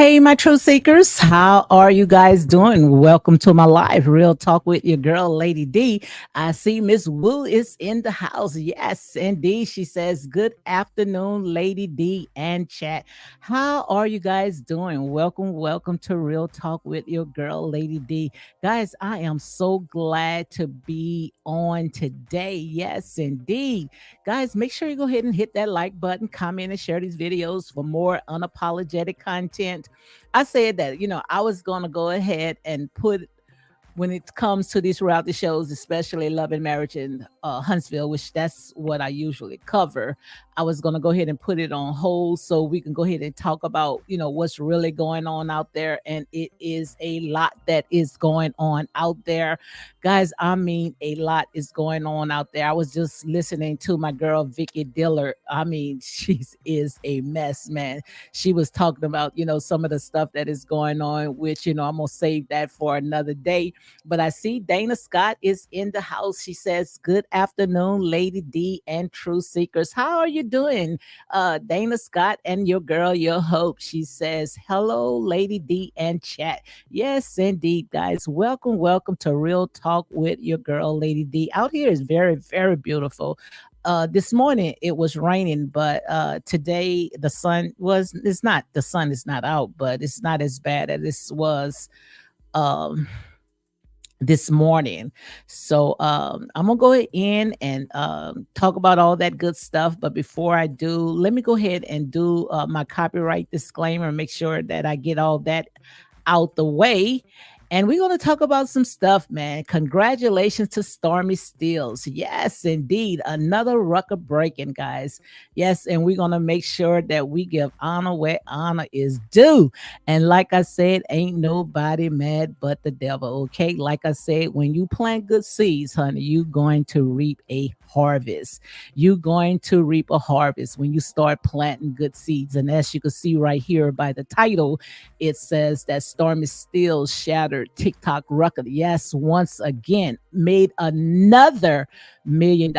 Hey, my truth seekers, how are you guys doing? Welcome to my live Real Talk with your girl, Lady D. I see Miss Wu is in the house. Yes, indeed. She says, good afternoon, Lady D and chat. How are you guys doing? Welcome to Real Talk with your girl, Lady D. Guys, I am so glad to be on today. Yes, indeed. Guys, make sure you go ahead and hit that like button, comment, and share these videos for more unapologetic content. I said that, I was going to go ahead and put when it comes to these reality shows, especially Love and Marriage in Huntsville, which that's what I usually cover. I was going to go ahead and put it on hold so we can go ahead and talk about, what's really going on out there. And it is a lot that is going on out there. Guys, I mean, a lot is going on out there. I was just listening to my girl, Vicky Diller. I mean, she is a mess, man. She was talking about, some of the stuff that is going on, which, I'm going to save that for another day. But I see Dana Scott is in the house. She says, good afternoon, Lady D and True Seekers. How are you doing? Dana Scott and your girl, your hope. She says, hello, Lady D and chat. Yes, indeed, guys. Welcome to Real Talk with your girl, Lady D. Out here is very, very beautiful. This morning it was raining, but today the sun is not out, but it's not as bad as this was um this morning. So I'm gonna go in and talk about all that good stuff. But before I do, let me go ahead and do my copyright disclaimer, make sure that I get all that out the way. And we're going to talk about some stuff, man. Congratulations to Stormi Steele. Yes, indeed. Another record breaking, guys. Yes, and we're going to make sure that we give honor where honor is due. And like I said, ain't nobody mad but the devil, okay? Like I said, when you plant good seeds, honey, you're going to reap a harvest. You're going to reap a harvest when you start planting good seeds. And as you can see right here by the title, it says that Stormi Steele shattered TikTok record. Yes, once again, made another $1 million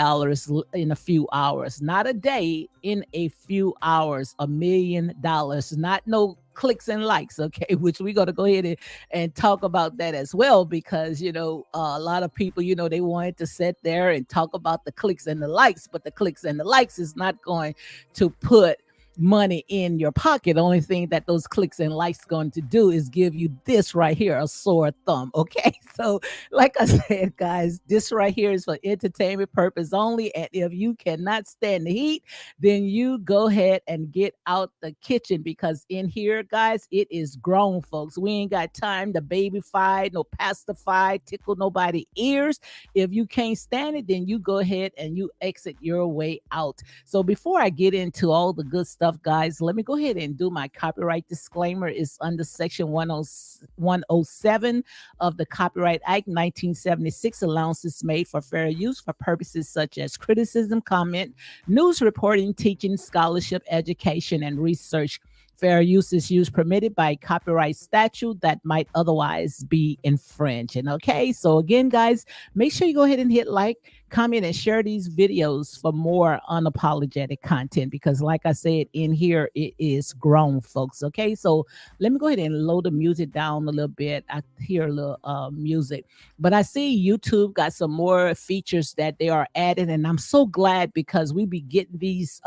in a few hours. Not a day, in a few hours, $1 million. Not no clicks and likes, okay, which we're going to go ahead and talk about that as well, because a lot of people, they wanted to sit there and talk about the clicks and the likes, but the clicks and the likes is not going to put money in your pocket. The only thing that those clicks and likes going to do is give you this right here, a sore thumb. Okay. So like I said, guys, this right here is for entertainment purpose only. And if you cannot stand the heat, then you go ahead and get out the kitchen, because in here, guys, it is grown folks. We ain't got time to babyfy, no pacify, tickle nobody ears. If you can't stand it, then you go ahead and you exit your way out. So before I get into all the good stuff, guys, let me go ahead and do my copyright disclaimer. It's under section 107 of the Copyright Act 1976. Allowances made for fair use for purposes such as criticism, comment, news reporting, teaching, scholarship, education, and research. Fair use is used permitted by copyright statute that might otherwise be infringing. Okay, so again, guys, make sure you go ahead and hit like, comment, and share these videos for more unapologetic content, because like I said, in here it is grown folks. Okay, so let me go ahead and load the music down a little bit. I hear a little music, but I see YouTube got some more features that they are adding, and I'm so glad, because we be getting these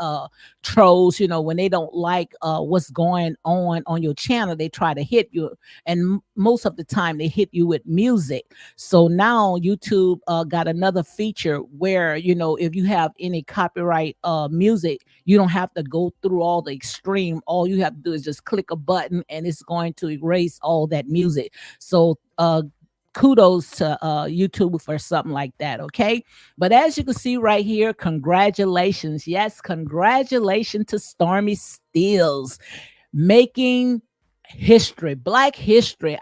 trolls, when they don't like what's going on your channel, they try to hit you, and most of the time they hit you with music. So now YouTube got another feature where, if you have any copyright music, you don't have to go through all the extreme. All you have to do is just click a button and it's going to erase all that music. So kudos to YouTube for something like that. Okay. But as you can see right here, congratulations. Yes, congratulations to Stormi Steele making history, Black history.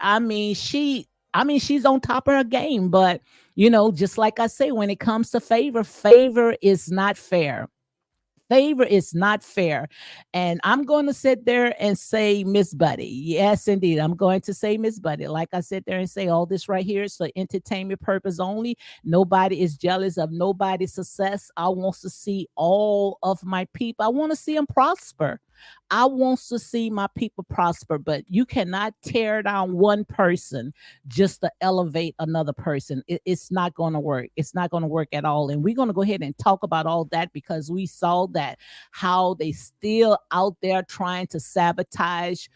She's on top of her game, but just like I say, when it comes to favor is not fair. Favor is not fair. And I'm going to sit there and say Miss Buddy. Yes, indeed. I'm going to say Miss Buddy. Like I sit there and say, all this right here is for entertainment purpose only. Nobody is jealous of nobody's success. I want to see all of my people. I want to see them prosper. I wants to see my people prosper, but you cannot tear down one person just to elevate another person. It's not going to work. It's not going to work at all. And we're going to go ahead and talk about all that because we saw that how they still out there trying to sabotage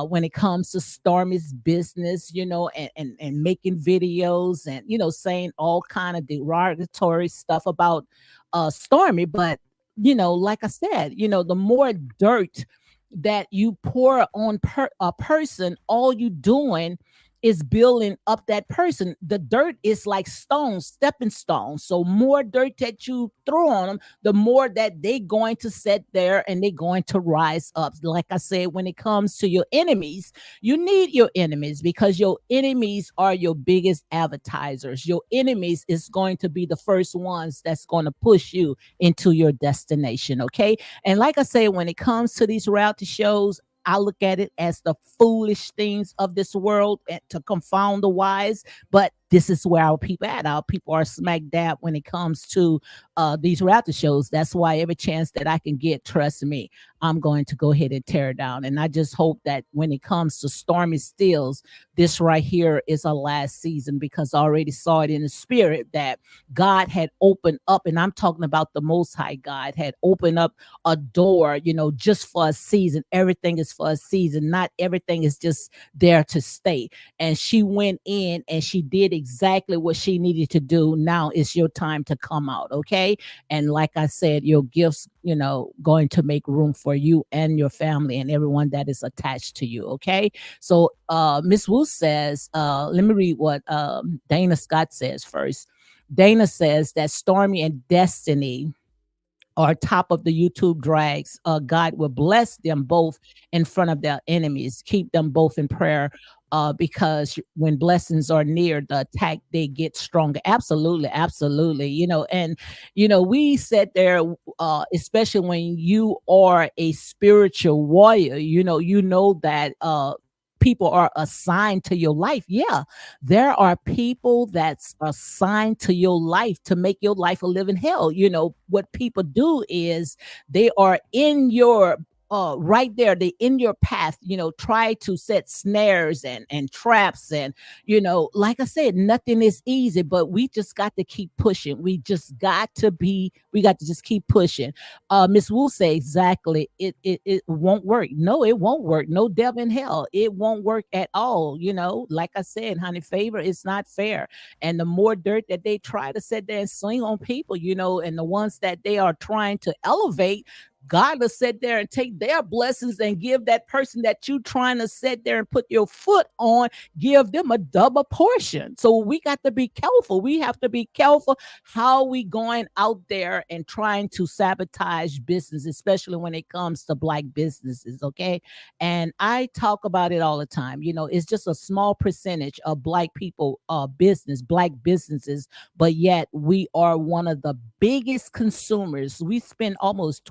when it comes to Stormy's business, and making videos and saying all kind of derogatory stuff about Stormy. But like I said, the more dirt that you pour on a person, all you doing is building up that person. The dirt is like stones, stepping stones. So more dirt that you throw on them, the more that they going to sit there and they going to rise up. Like I said, when it comes to your enemies, you need your enemies because your enemies are your biggest advertisers. Your enemies is going to be the first ones that's going to push you into your destination. Okay. And like I say, when it comes to these reality shows, I look at it as the foolish things of this world to confound the wise. But this is where our people at. Our people are smack dab when it comes to these reality shows. That's why every chance that I can get, trust me, I'm going to go ahead and tear it down. And I just hope that when it comes to Stormy Steele's, this right here is a last season because I already saw it in the spirit that God had opened up, and I'm talking about the Most High God had opened up a door, just for a season. Everything is for a season. Not everything is just there to stay. And she went in and she did exactly what she needed to do. Now it's your time to come out. Okay. And like I said, your gifts, going to make room for you and your family and everyone that is attached to you. Okay. So Miss Wu says, let me read what Dana Scott says first. Dana says that Stormy and Destiny are top of the YouTube drags. God will bless them both in front of their enemies. Keep them both in prayer because when blessings are near, the attack they get stronger. Absolutely, absolutely. And we said there, especially when you are a spiritual warrior, you know that people are assigned to your life. Yeah, there are people that's assigned to your life to make your life a living hell. What people do is they are in your right there, they in your path, try to set snares and traps. And like I said, nothing is easy, but we just got to keep pushing. We got to just keep pushing. Miss Wu say exactly, it won't work. No, it won't work. No devil in hell, it won't work at all. Like I said, honey, favor is not fair. And the more dirt that they try to sit there and sling on people, and the ones that they are trying to elevate, God will sit there and take their blessings and give that person that you trying to sit there and put your foot on, give them a double portion. So we got to be careful. We have to be careful how we going out there and trying to sabotage business, especially when it comes to black businesses. Okay. And I talk about it all the time. It's just a small percentage of black people, black businesses, but yet we are one of the biggest consumers. We spend almost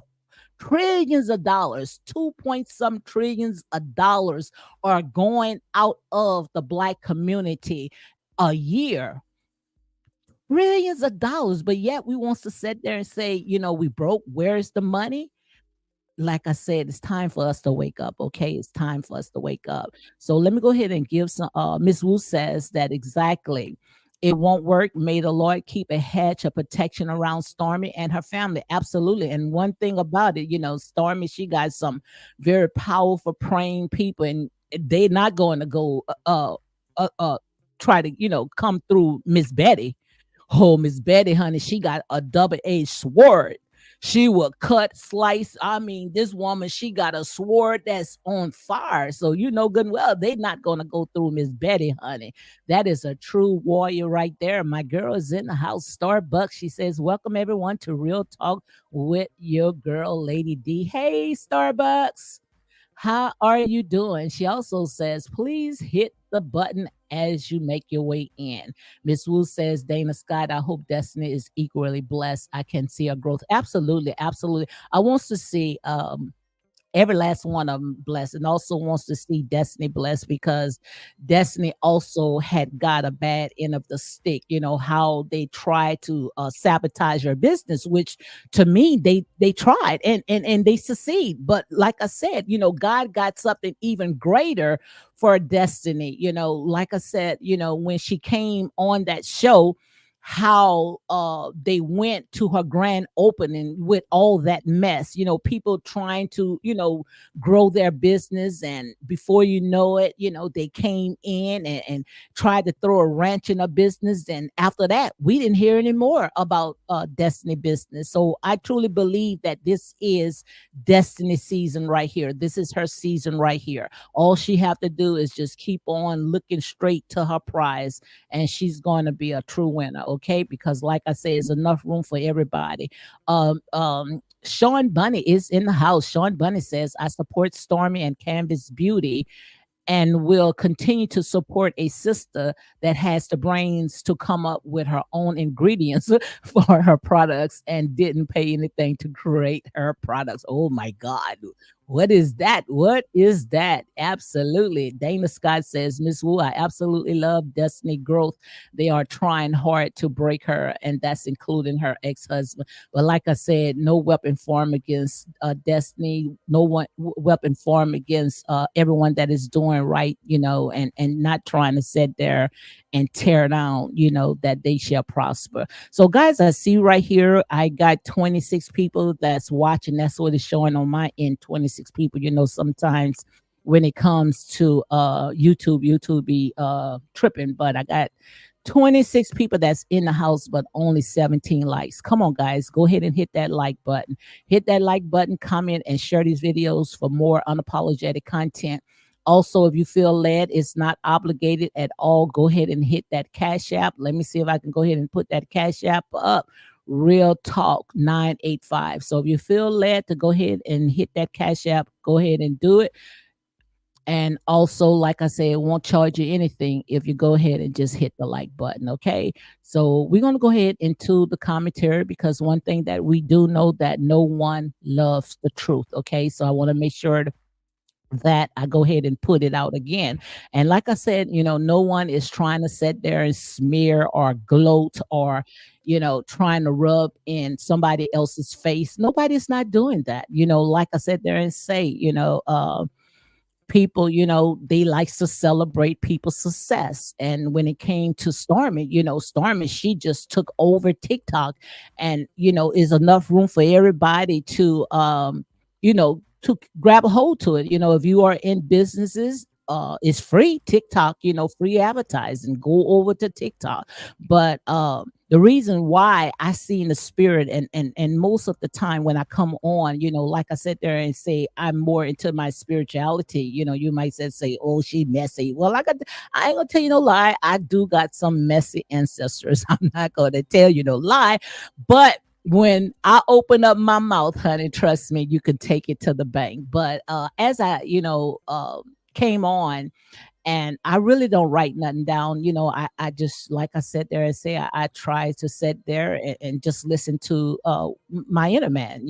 trillions of dollars, 2 point some trillions of dollars are going out of the black community a year. Trillions of dollars, but yet we wants to sit there and say, we broke. Where's the money? Like I said, it's time for us to wake up. Okay, it's time for us to wake up. So let me go ahead and give some. Miss Wu says that exactly. It won't work. May the Lord keep a hedge of protection around Stormy and her family. Absolutely. And one thing about it, Stormy, she got some very powerful praying people, and they're not going to go try to come through Miss Betty. Oh, Miss Betty, honey, she got a double-edged sword. She will cut, slice. I mean, this woman, she got a sword that's on fire. So you know good and well, they're not going to go through Miss Betty, honey. That is a true warrior right there. My girl is in the house. Starbucks, she says, welcome everyone to Real Talk with your girl, Lady D. Hey, Starbucks. How are you doing? She also says, please hit the button as you make your way in. Miss Wu says, Dana Scott, I hope Destiny is equally blessed. I can see her growth. Absolutely, absolutely. I want to see every last one of them blessed, and also wants to see Destiny blessed because Destiny also had got a bad end of the stick. You know how they tried to sabotage her business, which to me they tried and they succeed. But like I said, God got something even greater for Destiny. Like I said, when she came on that show, how they went to her grand opening with all that mess, people trying to, grow their business. And before you know it, they came in and tried to throw a wrench in her business. And after that, we didn't hear any more about Destiny business. So I truly believe that this is Destiny season right here. This is her season right here. All she have to do is just keep on looking straight to her prize, and she's going to be a true winner. Okay, because like I say, there's enough room for everybody. Sean Bunny is in the house. Sean Bunny says, I support Stormy and Canvas Beauty and will continue to support a sister that has the brains to come up with her own ingredients for her products and didn't pay anything to create her products. Oh my God. What is that? What is that? Absolutely. Dana Scott says, Miss Wu, I absolutely love Destiny growth. They are trying hard to break her, and that's including her ex-husband. But like I said, no weapon formed against Destiny, no weapon formed against everyone that is doing right, and not trying to sit there and tear down, that they shall prosper. So, guys, I see right here, I got 26 people that's watching. That's what it's showing on my end, 26 people. Sometimes when it comes to YouTube be tripping, but I got 26 people that's in the house, but only 17 likes. Come on, guys, go ahead and hit that like button. Hit that like button, comment, and share these videos for more unapologetic content. Also, if you feel led, it's not obligated at all. Go ahead and hit that Cash App. Let me see if I can go ahead and put that Cash App up. Real Talk 985. So if you feel led to go ahead and hit that Cash App, go ahead and do it. And also, like I said, it won't charge you anything if you go ahead and just hit the like button. Okay. So we're going to go ahead into the commentary, because one thing that we do know, that no one loves the truth. Okay. So I want to make sure that I go ahead and put it out again. And like I said, no one is trying to sit there and smear or gloat or, trying to rub in somebody else's face. Nobody's not doing that. Like I said there and say, people, they likes to celebrate people's success. And when it came to Stormy, Stormy, she just took over TikTok, and is enough room for everybody to to grab a hold to it. If you are in businesses, it's free TikTok, free advertising. Go over to TikTok. But the reason why I see in the spirit, and most of the time when I come on, like I sit there and say I'm more into my spirituality, you might say, oh, she messy. Well, I ain't gonna tell you no lie. I do got some messy ancestors. I'm not gonna tell you no lie, but when I open up my mouth, honey, trust me, you can take it to the bank. But as I, came on, and I really don't write nothing down. I just, like I said there and say, I try to sit there and just listen to my inner man,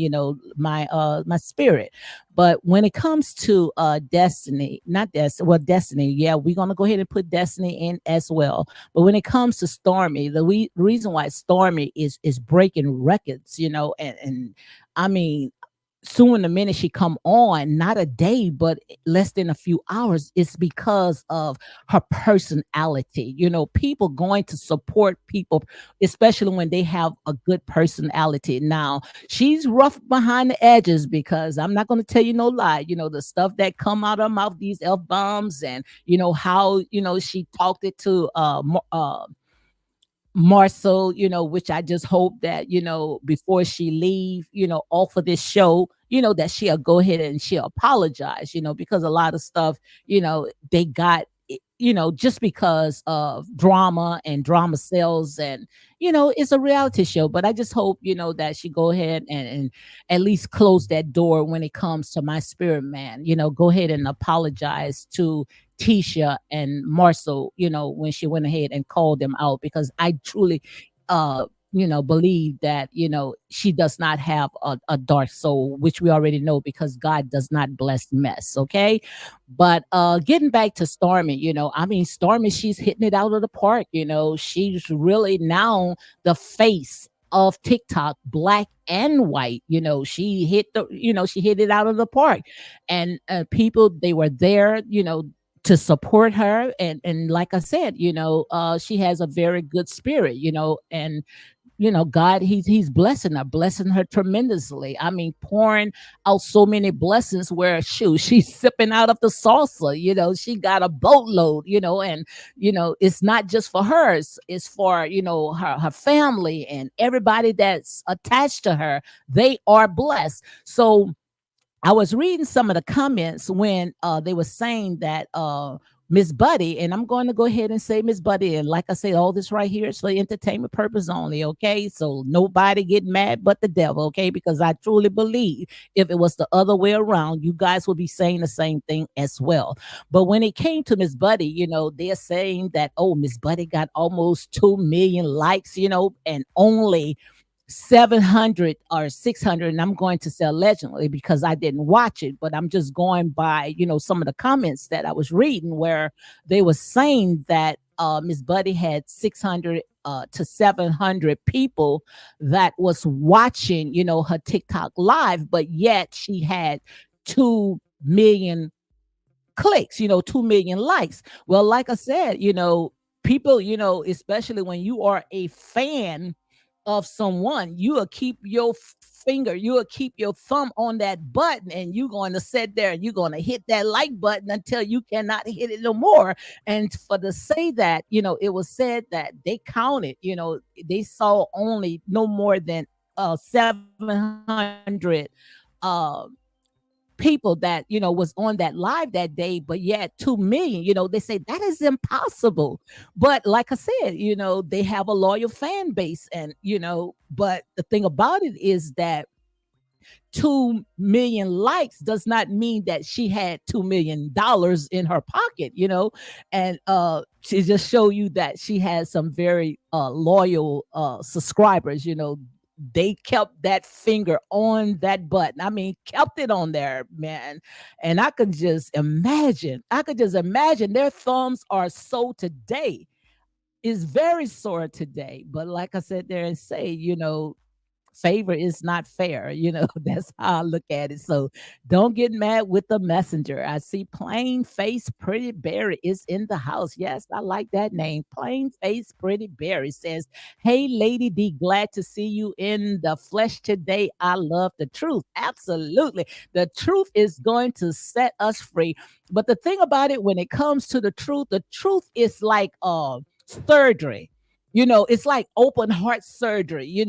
my spirit. But when it comes to Destiny, not Destiny, well, Destiny, yeah, we're gonna go ahead and put Destiny in as well. But when it comes to Stormy, the reason why Stormy is breaking records, and I mean, soon the minute she come on, not a day but less than a few hours, it's because of her personality. People going to support people, especially when they have a good personality. Now, she's rough behind the edges, because I'm not going to tell you no lie, the stuff that come out of her mouth, these f-bombs, and how she talked it to Marcel, which I just hope that, before she leave, off of this show, that she'll go ahead and she'll apologize, because a lot of stuff, they got, just because of drama, and drama sells, and, it's a reality show. But I just hope, that she go ahead and at least close that door when it comes to my spirit man, go ahead and apologize to Tisha and Marcel, when she went ahead and called them out, because I truly believe that, she does not have a dark soul, which we already know because God does not bless mess. Okay. But getting back to Stormy, I mean, Stormy, she's hitting it out of the park. She's really now the face of TikTok, black and white. She hit it out of the park. And people, they were there, to support her. And like I said, she has a very good spirit, and God, he's blessing her tremendously. I mean, pouring out so many blessings where shoot, she's sipping out of the salsa, she got a boatload, and it's not just for hers, it's for her family and everybody that's attached to her. They are blessed. So I was reading some of the comments when they were saying that Miss Buddy, and I'm going to go ahead and say Miss Buddy, and like I said, all this right here is for entertainment purpose only, okay? So nobody get mad but the devil, okay? Because I truly believe if it was the other way around, you guys would be saying the same thing as well. But when it came to Miss Buddy, they're saying that, oh, Miss Buddy got almost 2 million likes, and only 700 or 600, and I'm going to say allegedly because I didn't watch it, but I'm just going by some of the comments that I was reading where they were saying that Miss Buddy had 600 to 700 people that was watching her TikTok live, but yet she had 2 million clicks, 2 million likes. Well, like I said, people, especially when you are a fan of someone, you will keep your finger, you will keep your thumb on that button, and you're going to sit there and you're going to hit that like button until you cannot hit it no more. And for to say that, it was said that they counted, they saw only no more than 700 uh people that was on that live that day, but yet 2 million, they say that is impossible. But like I said, they have a loyal fan base, and but the thing about it is that 2 million likes does not mean that she had $2 million in her pocket, and she just show you that she has some very loyal subscribers. They kept that finger on that button. I mean, kept it on there, man. And I could just imagine their thumbs are so today, is very sore today. But like I said there and say, favor is not fair. That's how I look at it. So don't get mad with the messenger. I see Plain Face Pretty Berry is in the house. Yes, I like that name. Plain Face Pretty Berry says, hey, Lady D, glad to see you in the flesh today. I love the truth. Absolutely. The truth is going to set us free. But the thing about it, when it comes to the truth is like surgery. It's like open heart surgery,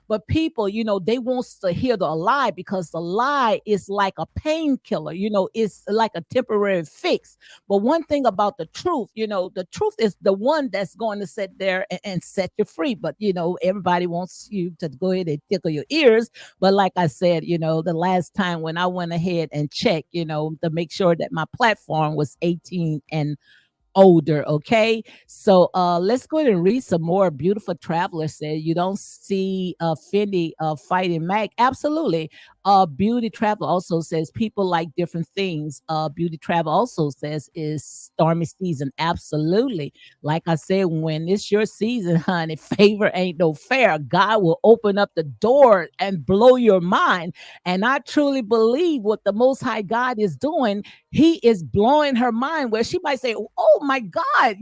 but people, they want to hear the lie because the lie is like a painkiller, it's like a temporary fix. But one thing about the truth is the one that's going to sit there and set you free. But, everybody wants you to go ahead and tickle your ears. But like I said, the last time when I went ahead and checked, to make sure that my platform was 18 and older. Okay. So let's go ahead and read some more. Beautiful Traveler said, you don't see Fendi fighting Mac. Absolutely. Beauty Traveler also says people like different things. Beauty Traveler also says is stormy season. Absolutely. Like I said, when it's your season, honey, favor ain't no fair. God will open up the door and blow your mind. And I truly believe what the Most High God is doing, he is blowing her mind where she might say, oh my God,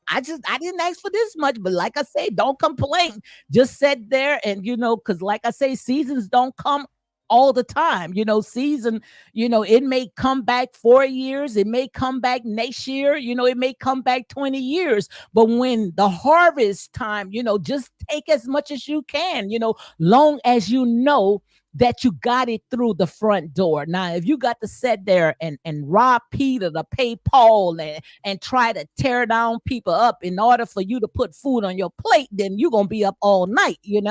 I didn't ask for this much. But like I say, don't complain. Just sit there and, because like I say, seasons don't come all the time. Season, it may come back 4 years, it may come back next year, it may come back 20 years. But when the harvest time, just take as much as you can, long as that you got it through the front door. Now, if you got to sit there and rob Peter to pay Paul and try to tear down people up in order for you to put food on your plate, then you're going to be up all night. You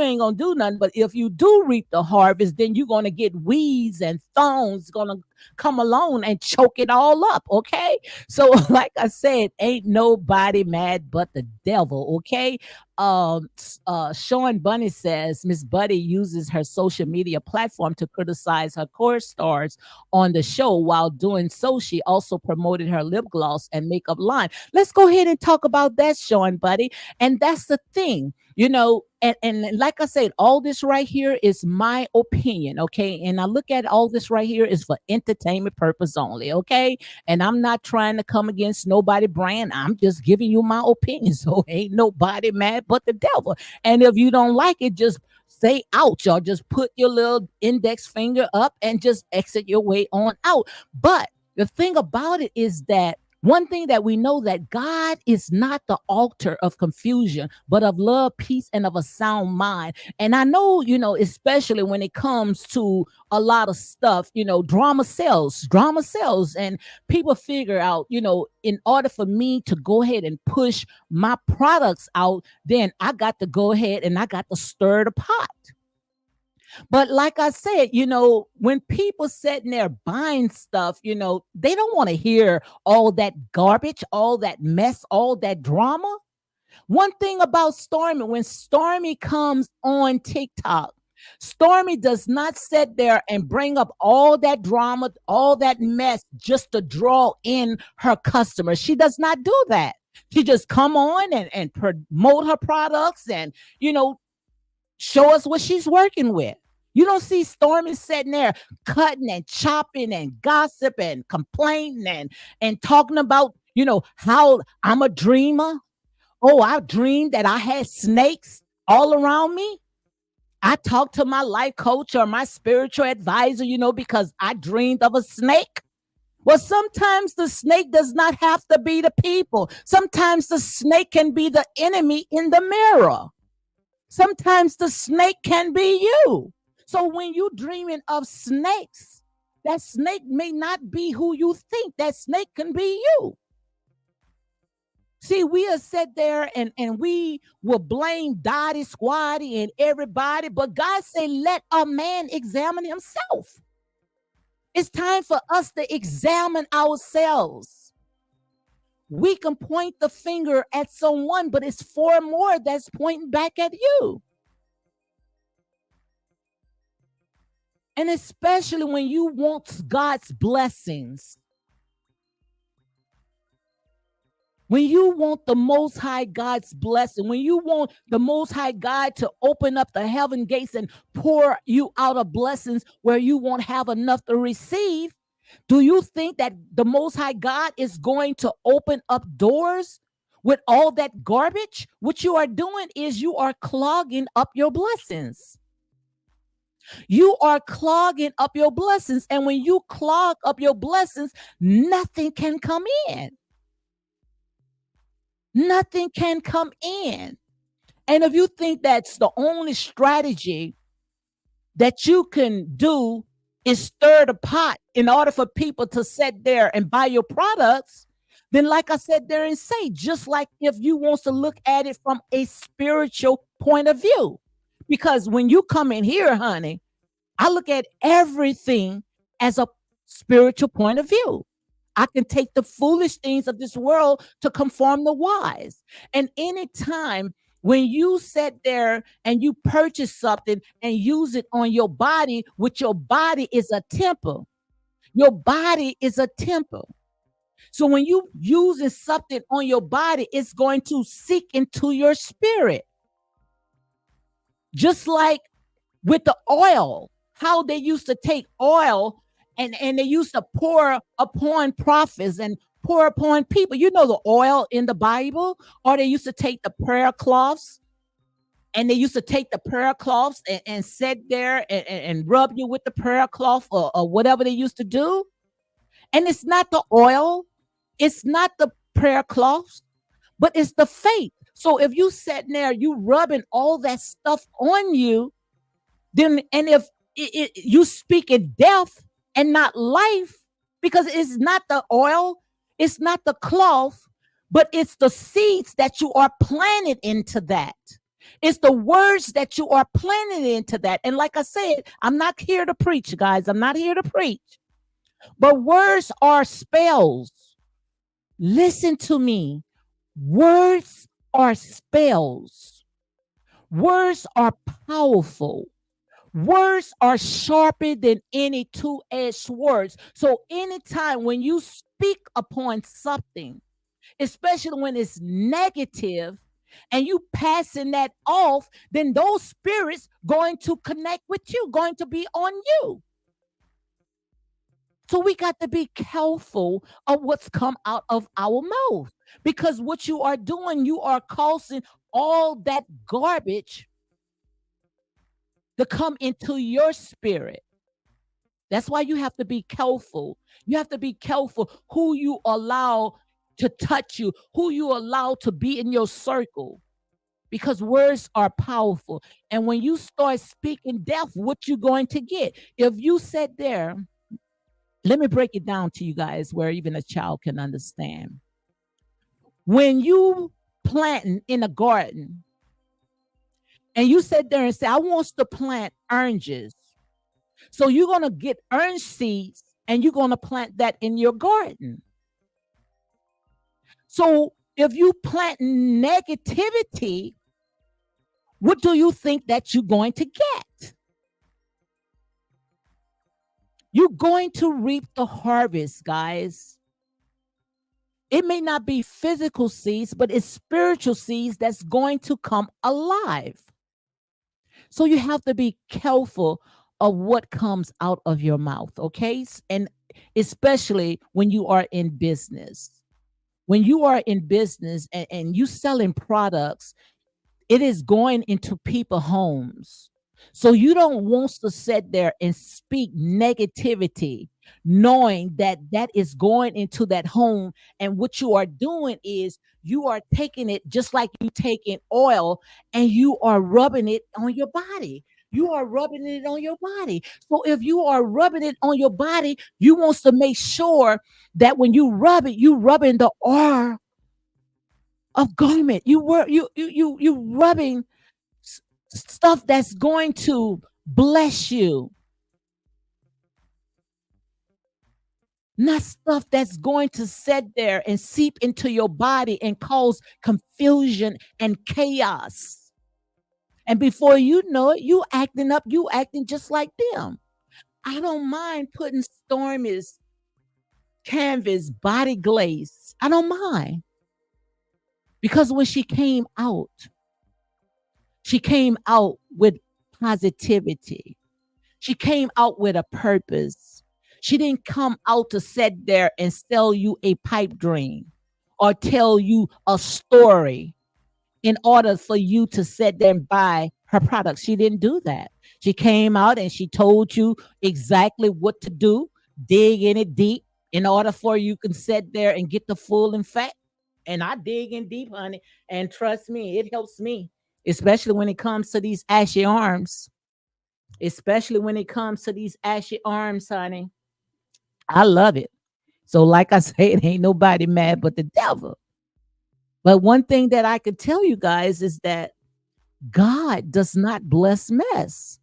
ain't going to do nothing. But if you do reap the harvest, then you're going to get weeds and thorns going to come along and choke it all up. Okay. So, like I said, ain't nobody mad but the devil. Okay. Sean Bunny says Miss Buddy uses her social media platform to criticize her co-stars on the show. While doing so, she also promoted her lip gloss and makeup line. Let's go ahead and talk about that, Sean Buddy. And that's the thing, and like I said, all this right here is my opinion, okay? And I look at all this right here is for entertainment purpose only, okay? And I'm not trying to come against nobody brand. I'm just giving you my opinion. So ain't nobody mad but the devil. And if you don't like it, just say ouch, or just put your little index finger up and just exit your way on out. But the thing about it is that one thing that we know, that God is not the altar of confusion, but of love, peace, and of a sound mind. And I know, especially when it comes to a lot of stuff, drama sells, and people figure out, in order for me to go ahead and push my products out, then I got to go ahead and I got to stir the pot. But like I said, when people sitting there buying stuff, they don't want to hear all that garbage, all that mess, all that drama. One thing about Stormy, when Stormy comes on TikTok, Stormy does not sit there and bring up all that drama, all that mess just to draw in her customers. She does not do that. She just come on and promote her products and, show us what she's working with. You don't see Stormy sitting there cutting and chopping and gossiping and complaining and talking about, how I'm a dreamer. Oh, I dreamed that I had snakes all around me. I talked to my life coach or my spiritual advisor, because I dreamed of a snake. Well, sometimes the snake does not have to be the people. Sometimes the snake can be the enemy in the mirror. Sometimes the snake can be you. So when you're dreaming of snakes, that snake may not be who you think. That snake can be you. See, we have sat there and we will blame Dottie, Squatty, and everybody, but God said, let a man examine himself. It's time for us to examine ourselves. We can point the finger at someone, but it's four more that's pointing back at you. And especially when you want God's blessings, when you want the Most High God's blessing, when you want the Most High God to open up the heaven gates and pour you out of blessings where you won't have enough to receive, do you think that the Most High God is going to open up doors with all that garbage? What you are doing is you are clogging up your blessings. You are clogging up your blessings. And when you clog up your blessings, nothing can come in. Nothing can come in. And if you think that's the only strategy that you can do is stir the pot in order for people to sit there and buy your products, then like I said there and say, just like if you want to look at it from a spiritual point of view. Because when you come in here, honey, I look at everything as a spiritual point of view. I can take the foolish things of this world to conform the wise. And anytime when you sit there and you purchase something and use it on your body, which your body is a temple. Your body is a temple. So when you using something on your body, it's going to seek into your spirit. Just like with the oil, how they used to take oil and they used to pour upon prophets and pour upon people. You know the oil in the Bible, or they used to take the prayer cloths and they used to take the prayer cloths and sit there and rub you with the prayer cloth or whatever they used to do. And it's not the oil, it's not the prayer cloths, but it's the faith. So if you sitting there, you rubbing all that stuff on you, then and if you speak in death and not life, because it's not the oil, it's not the cloth, but it's the seeds that you are planted into that. It's the words that you are planted into that. And like I said, I'm not here to preach, guys. I'm not here to preach. But words are spells. Listen to me. Words are spells. Words are powerful. Words are sharper than any two-edged swords. So anytime when you speak upon something, especially when it's negative, and you passing that off, then those spirits going to connect with you, going to be on you. So we got to be careful of what's come out of our mouth, because what you are doing, you are causing all that garbage to come into your spirit. That's why you have to be careful. You have to be careful who you allow to touch you, who you allow to be in your circle, because words are powerful. And when you start speaking death, what you going to get? If you sit there, let me break it down to you guys where even a child can understand. When you planting in a garden and you sit there and say, I want to plant oranges. So you're going to get orange seeds and you're going to plant that in your garden. So if you plant negativity, what do you think that you're going to get? You're going to reap the harvest, guys. It may not be physical seeds, but it's spiritual seeds that's going to come alive. So you have to be careful of what comes out of your mouth, okay? And especially when you are in business. When you are in business and you selling products, it is going into people's homes. So you don't want to sit there and speak negativity, knowing that that is going into that home. And what you are doing is you are taking it just like you taking oil and you are rubbing it on your body. You are rubbing it on your body. So if you are rubbing it on your body, you want to make sure that when you rub it, you rubbing the oil of garment. You rubbing stuff that's going to bless you, not stuff that's going to sit there and seep into your body and cause confusion and chaos. And before you know it, you acting up, you acting just like them. I don't mind putting Stormi's canvas body glaze. I don't mind. Because when she came out with positivity. She came out with a purpose. She didn't come out to sit there and sell you a pipe dream or tell you a story in order for you to sit there and buy her products. She didn't do that. She came out and she told you exactly what to do, dig in it deep in order for you can sit there and get the full effect. And I dig in deep, honey. And trust me, it helps me, especially when it comes to these ashy arms. Especially when it comes to these ashy arms, honey. I love it. So, like I say, it ain't nobody mad but the devil. But one thing that I could tell you guys is that God does not bless mess.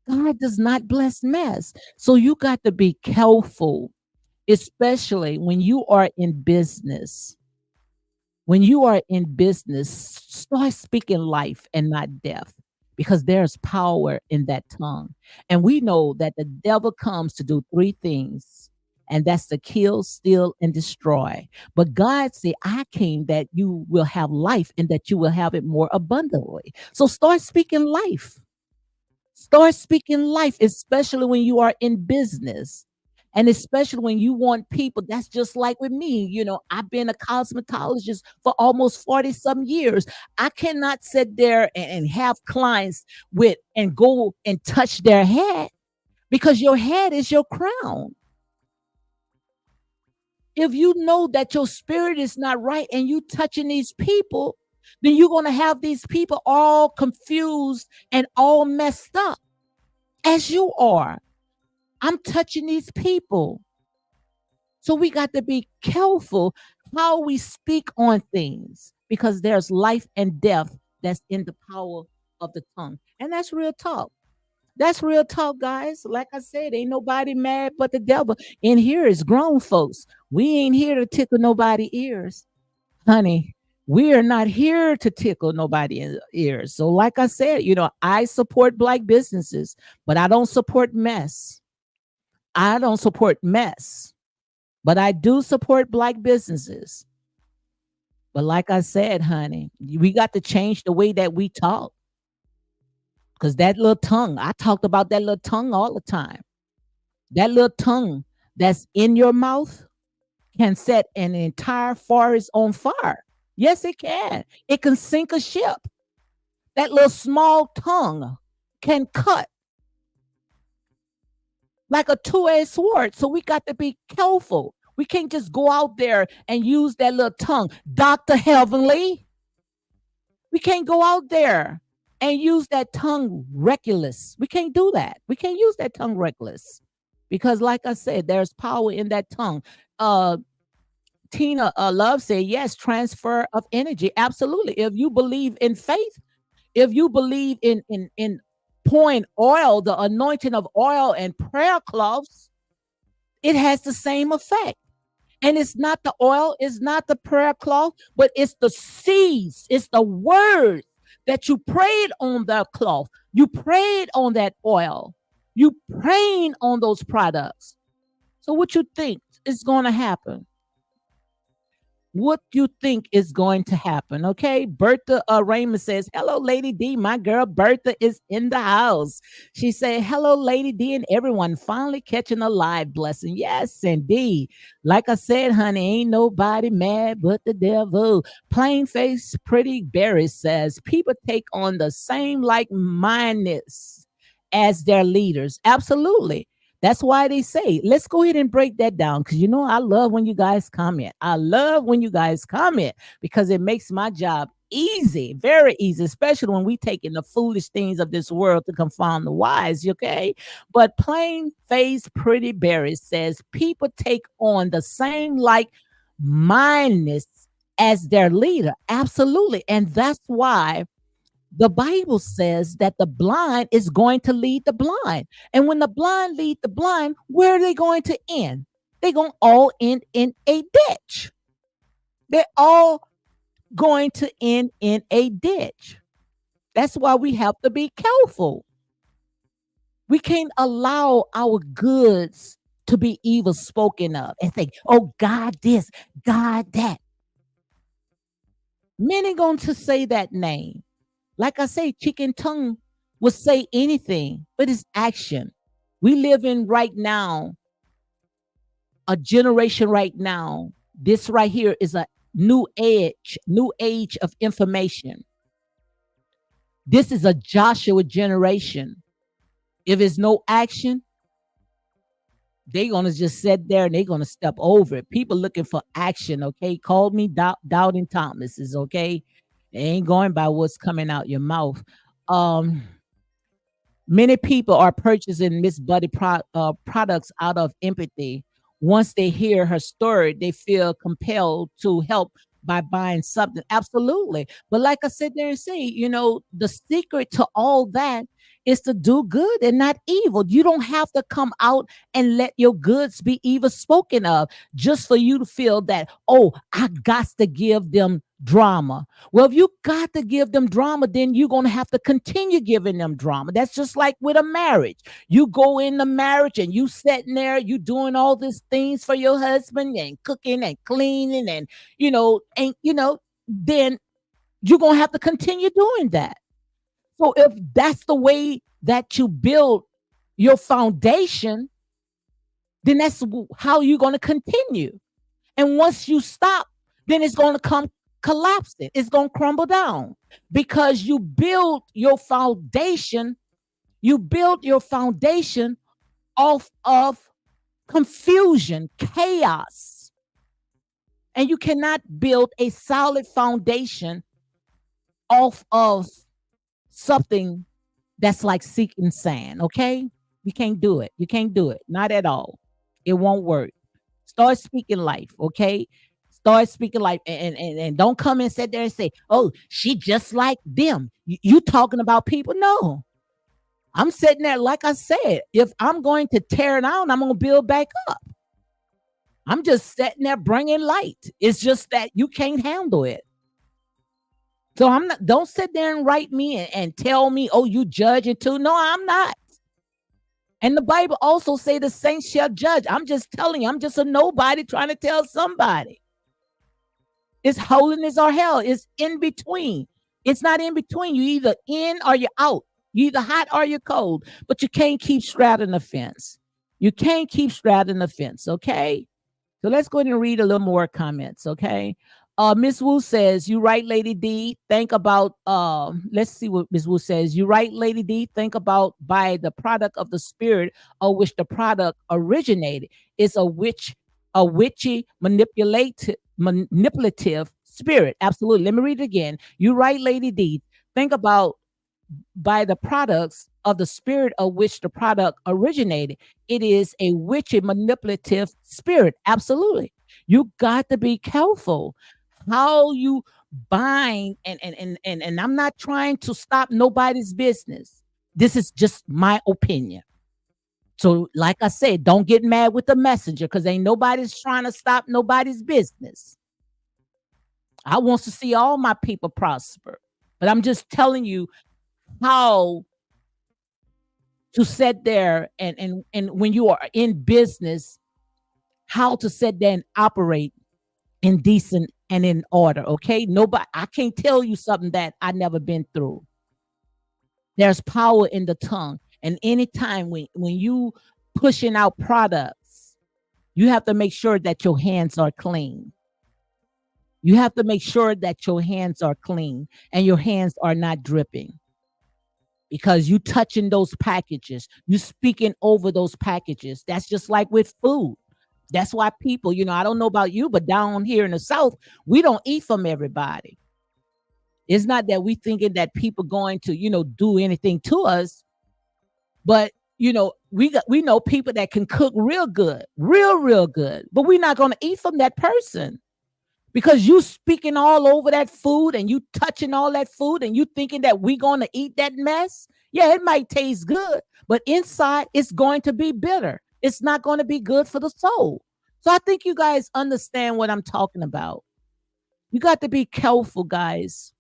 God does not bless mess. So you got to be careful, especially when you are in business. When you are in business, start speaking life and not death, because there's power in that tongue. And we know that the devil comes to do three things, and that's to kill, steal, and destroy. But God said, I came that you will have life and that you will have it more abundantly. So start speaking life. Start speaking life, especially when you are in business. And especially when you want people, that's just like with me. You know, I've been a cosmetologist for almost 40 some years. I cannot sit there and have clients with and go and touch their head, because your head is your crown. If you know that your spirit is not right and you touching these people, then you're going to have these people all confused and all messed up as you are. I'm touching these people. So we got to be careful how we speak on things, because there's life and death that's in the power of the tongue. And that's real talk. That's real talk, guys. Like I said, ain't nobody mad but the devil. In here is grown folks. We ain't here to tickle nobody ears, honey. We are not here to tickle nobody ears. So, like I said, I support black businesses, but I don't support mess. I don't support mess, but I do support black businesses. But like I said, honey, we got to change the way that we talk. Because that little tongue, I talked about that little tongue all the time. That little tongue that's in your mouth can set an entire forest on fire. Yes, it can. It can sink a ship. That little small tongue can cut like a two-edged sword. So we got to be careful. We can't just go out there and use that little tongue. Dr. Heavenly, we can't go out there and use that tongue reckless. We can't do that. We can't use that tongue reckless because, like I said, there's power in that tongue. Tina Love said, yes, transfer of energy. Absolutely. If you believe in faith, if you believe in pouring oil, the anointing of oil and prayer cloths, it has the same effect. And it's not the oil, it's not the prayer cloth, but it's the seeds, it's the word that you prayed on the cloth. You prayed on that oil. You praying on those products. So what you think is going to happen? What you think is going to happen? Okay, Bertha Raymond says, hello, Lady D. My girl Bertha is in the house. She said, hello, Lady D, and everyone finally catching a live blessing. Yes, indeed. Like I said, honey, ain't nobody mad but the devil. Plain face Pretty Berry says, people take on the same like mindedness as their leaders. Absolutely. That's why they say, let's go ahead and break that down. Because I love when you guys comment. I love when you guys comment because it makes my job easy, very easy, especially when we take in the foolish things of this world to confound the wise. Okay. But plain face Pretty Berry says people take on the same like mindedness as their leader. Absolutely. And that's why the Bible says that the blind is going to lead the blind. And when the blind lead the blind, where are they going to end? They're going to all end in a ditch. They're all going to end in a ditch. That's why we have to be careful. We can't allow our goods to be evil spoken of and think, oh, God this, God that. Many going to say that name. Like I say, chicken tongue will say anything, but it's action. We live in right now, a generation right now. This right here is a new age of information. This is a Joshua generation. If it's no action, they're going to just sit there and they're going to step over it. People looking for action, okay? Call me Doubting Thomas, is okay? They ain't going by what's coming out your mouth. Many people are purchasing Miss Buddy products out of empathy. Once they hear her story, they feel compelled to help by buying something. Absolutely. But like I said there and say, the secret to all that is to do good and not evil. You don't have to come out and let your goods be evil spoken of just for you to feel that, oh, I got to give them drama. Well, if you got to give them drama, then you're going to have to continue giving them drama. That's just like with a marriage. You go in the marriage and you sitting there, you doing all these things for your husband and cooking and cleaning and, then you're going to have to continue doing that. So if that's the way that you build your foundation, then that's how you're going to continue. And once you stop, then it's going to come collapsing. It's going to crumble down because you build your foundation. You build your foundation off of confusion, chaos. And you cannot build a solid foundation off of something that's like seeking sand, okay? You can't do it. You can't do it. Not at all. It won't work. Start speaking life, okay? Start speaking life and don't come and sit there and say, oh, she just like them. You talking about people? No. I'm sitting there, like I said, if I'm going to tear down, I'm going to build back up. I'm just sitting there bringing light. It's just that you can't handle it. So I'm not. Don't sit there and write me and tell me, "Oh, you judging too." No, I'm not. And the Bible also say the saints shall judge. I'm just telling you. I'm just a nobody trying to tell somebody. It's holiness or hell. It's in between. It's not in between. You either in or you're out. You either hot or you're cold. But you can't keep straddling the fence. You can't keep straddling the fence. Okay. So let's go ahead and read a little more comments, okay? Miss Wu says, "You right, Lady D. Think about let's see what Miss Wu says. You right, Lady D. Think about by the product of the spirit of which the product originated. It's a witchy manipulative spirit. Absolutely. Let me read it again. You right, Lady D. Think about by the products of the spirit of which the product originated. It is a witchy manipulative spirit. Absolutely. You got to be careful how you bind and I'm not trying to stop nobody's business. This is just my opinion. So, like I said, don't get mad with the messenger because ain't nobody's trying to stop nobody's business. I want to see all my people prosper. But I'm just telling you how to sit there and when you are in business, how to sit there and operate in decent and in order. Okay. Nobody, I can't tell you something that I never been through. There's power in the tongue. And anytime when you pushing out products, you have to make sure that your hands are clean. You have to make sure that your hands are clean and your hands are not dripping because you touching those packages, you speaking over those packages. That's just like with food. That's why people, I don't know about you, but down here in the South, we don't eat from everybody. It's not that we thinking that people going to, do anything to us, but we know people that can cook real good, real good, but we're not going to eat from that person because you speaking all over that food and you touching all that food and you thinking that we going to eat that mess. Yeah, it might taste good, but inside it's going to be bitter. It's not going to be good for the soul. So I think you guys understand what I'm talking about. You got to be careful, guys,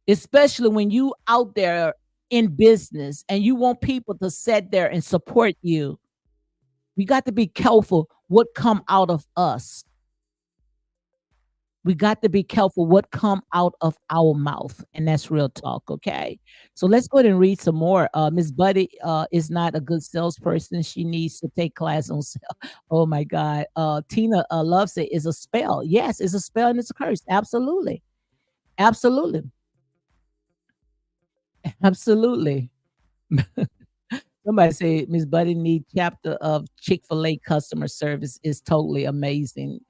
especially when you out there in business and you want people to sit there and support you. We got to be careful what come out of us. We got to be careful what come out of our mouth, and that's real talk. Okay, so let's go ahead and read some more. Miss Buddy is not a good salesperson. She needs to take class on sale. Oh my God. Tina loves it. Is a spell. Yes, it's a spell and it's a curse. Absolutely, absolutely, absolutely. Somebody say Miss Buddy need chapter of Chick-fil-A customer service is totally amazing.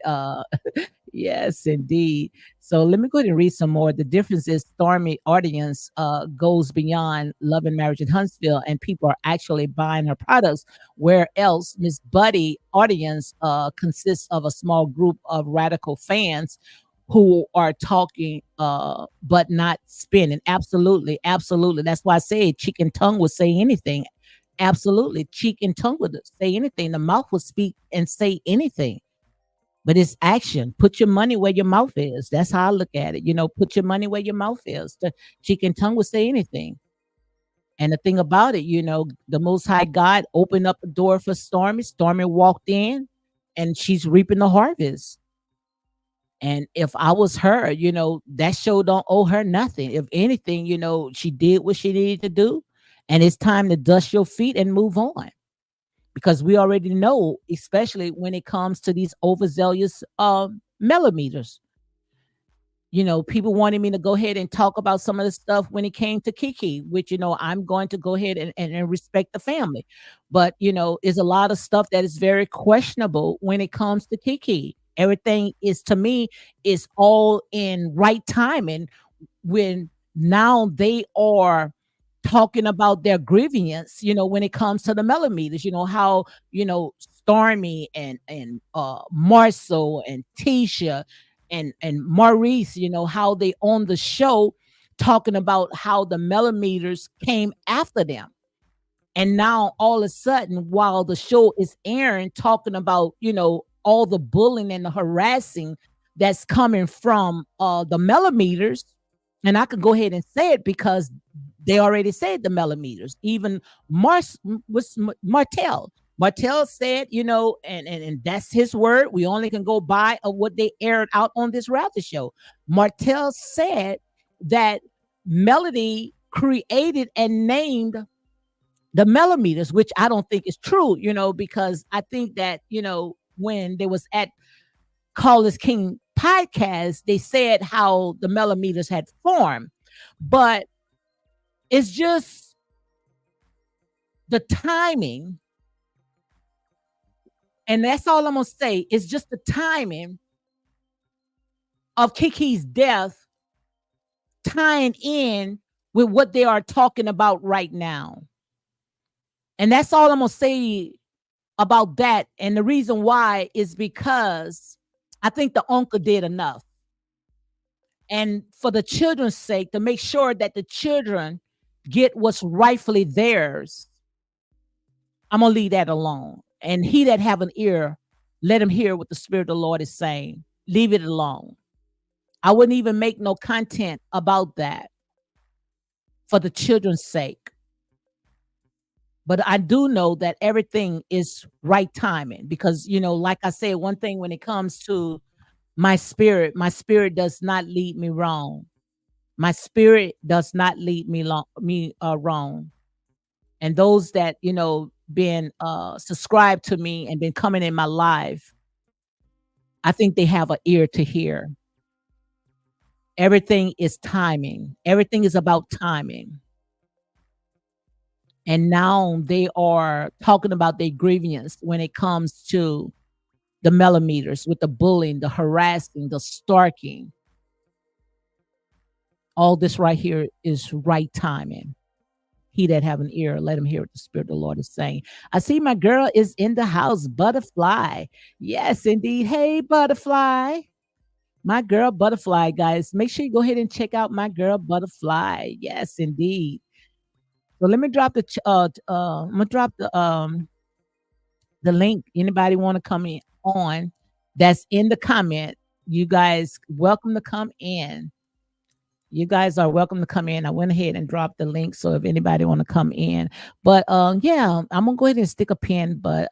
Yes, indeed. So let me go ahead and read some more. The difference is Stormy audience goes beyond Love and Marriage in Huntsville, and people are actually buying her products. Where else Miss Buddy audience consists of a small group of radical fans who are talking but not spinning. Absolutely, absolutely. That's why I say cheek and tongue would say anything. Absolutely. Cheek and tongue would say anything. The mouth will speak and say anything. But it's action. Put your money where your mouth is. That's how I look at it. Put your money where your mouth is. The cheek and tongue will say anything. And the thing about it, the Most High God opened up the door for Stormy. Stormy walked in and she's reaping the harvest. And if I was her, that show don't owe her nothing. If anything, she did what she needed to do. And it's time to dust your feet and move on. Because we already know, especially when it comes to these overzealous millimeters. People wanted me to go ahead and talk about some of the stuff when it came to Kiki, which, I'm going to go ahead and respect the family. But, is a lot of stuff that is very questionable when it comes to Kiki. Everything is, to me, is all in right timing when now they are talking about their grievance, when it comes to the millimeters, how, Stormy and Marcel and Tisha and Maurice, how they on the show talking about how the millimeters came after them. And now all of a sudden, while the show is airing, talking about, all the bullying and the harassing that's coming from the millimeters. And I can go ahead and say it because they already said the millimeters. Even Martell. Martell said, and that's his word. We only can go by of what they aired out on this reality show. Martell said that Melody created and named the millimeters, which I don't think is true, because I think that, when they was at Call This King podcast, they said how the millimeters had formed, but it's just the timing. And that's all I'm going to say. It's just the timing of Kiki's death tying in with what they are talking about right now. And that's all I'm going to say about that. And the reason why is because I think the uncle did enough. And for the children's sake, to make sure that the children get what's rightfully theirs, I'm going to leave that alone. And he that have an ear, let him hear what the Spirit of the Lord is saying. Leave it alone. I wouldn't even make no content about that for the children's sake. But I do know that everything is right timing because, like I said, one thing when it comes to my spirit does not lead me wrong. My spirit does not lead me wrong. And those that, been subscribed to me and been coming in my life, I think they have an ear to hear. Everything is timing. Everything is about timing. And now they are talking about their grievance when it comes to the millimeters with the bullying, the harassing, the stalking. All this right here is right timing. He that have an ear, let him hear what the Spirit of the Lord is saying. I see my girl is in the house, Butterfly. Yes, indeed. Hey, Butterfly. My girl, Butterfly, guys. Make sure you go ahead and check out my girl, Butterfly. Yes, indeed. So let me drop I'm gonna drop the link. Anybody want to come in on that's in the comment? You guys welcome to come in. You guys are welcome to come in. I went ahead and dropped the link. So if anybody want to come in, but yeah, I'm gonna go ahead and stick a pin, but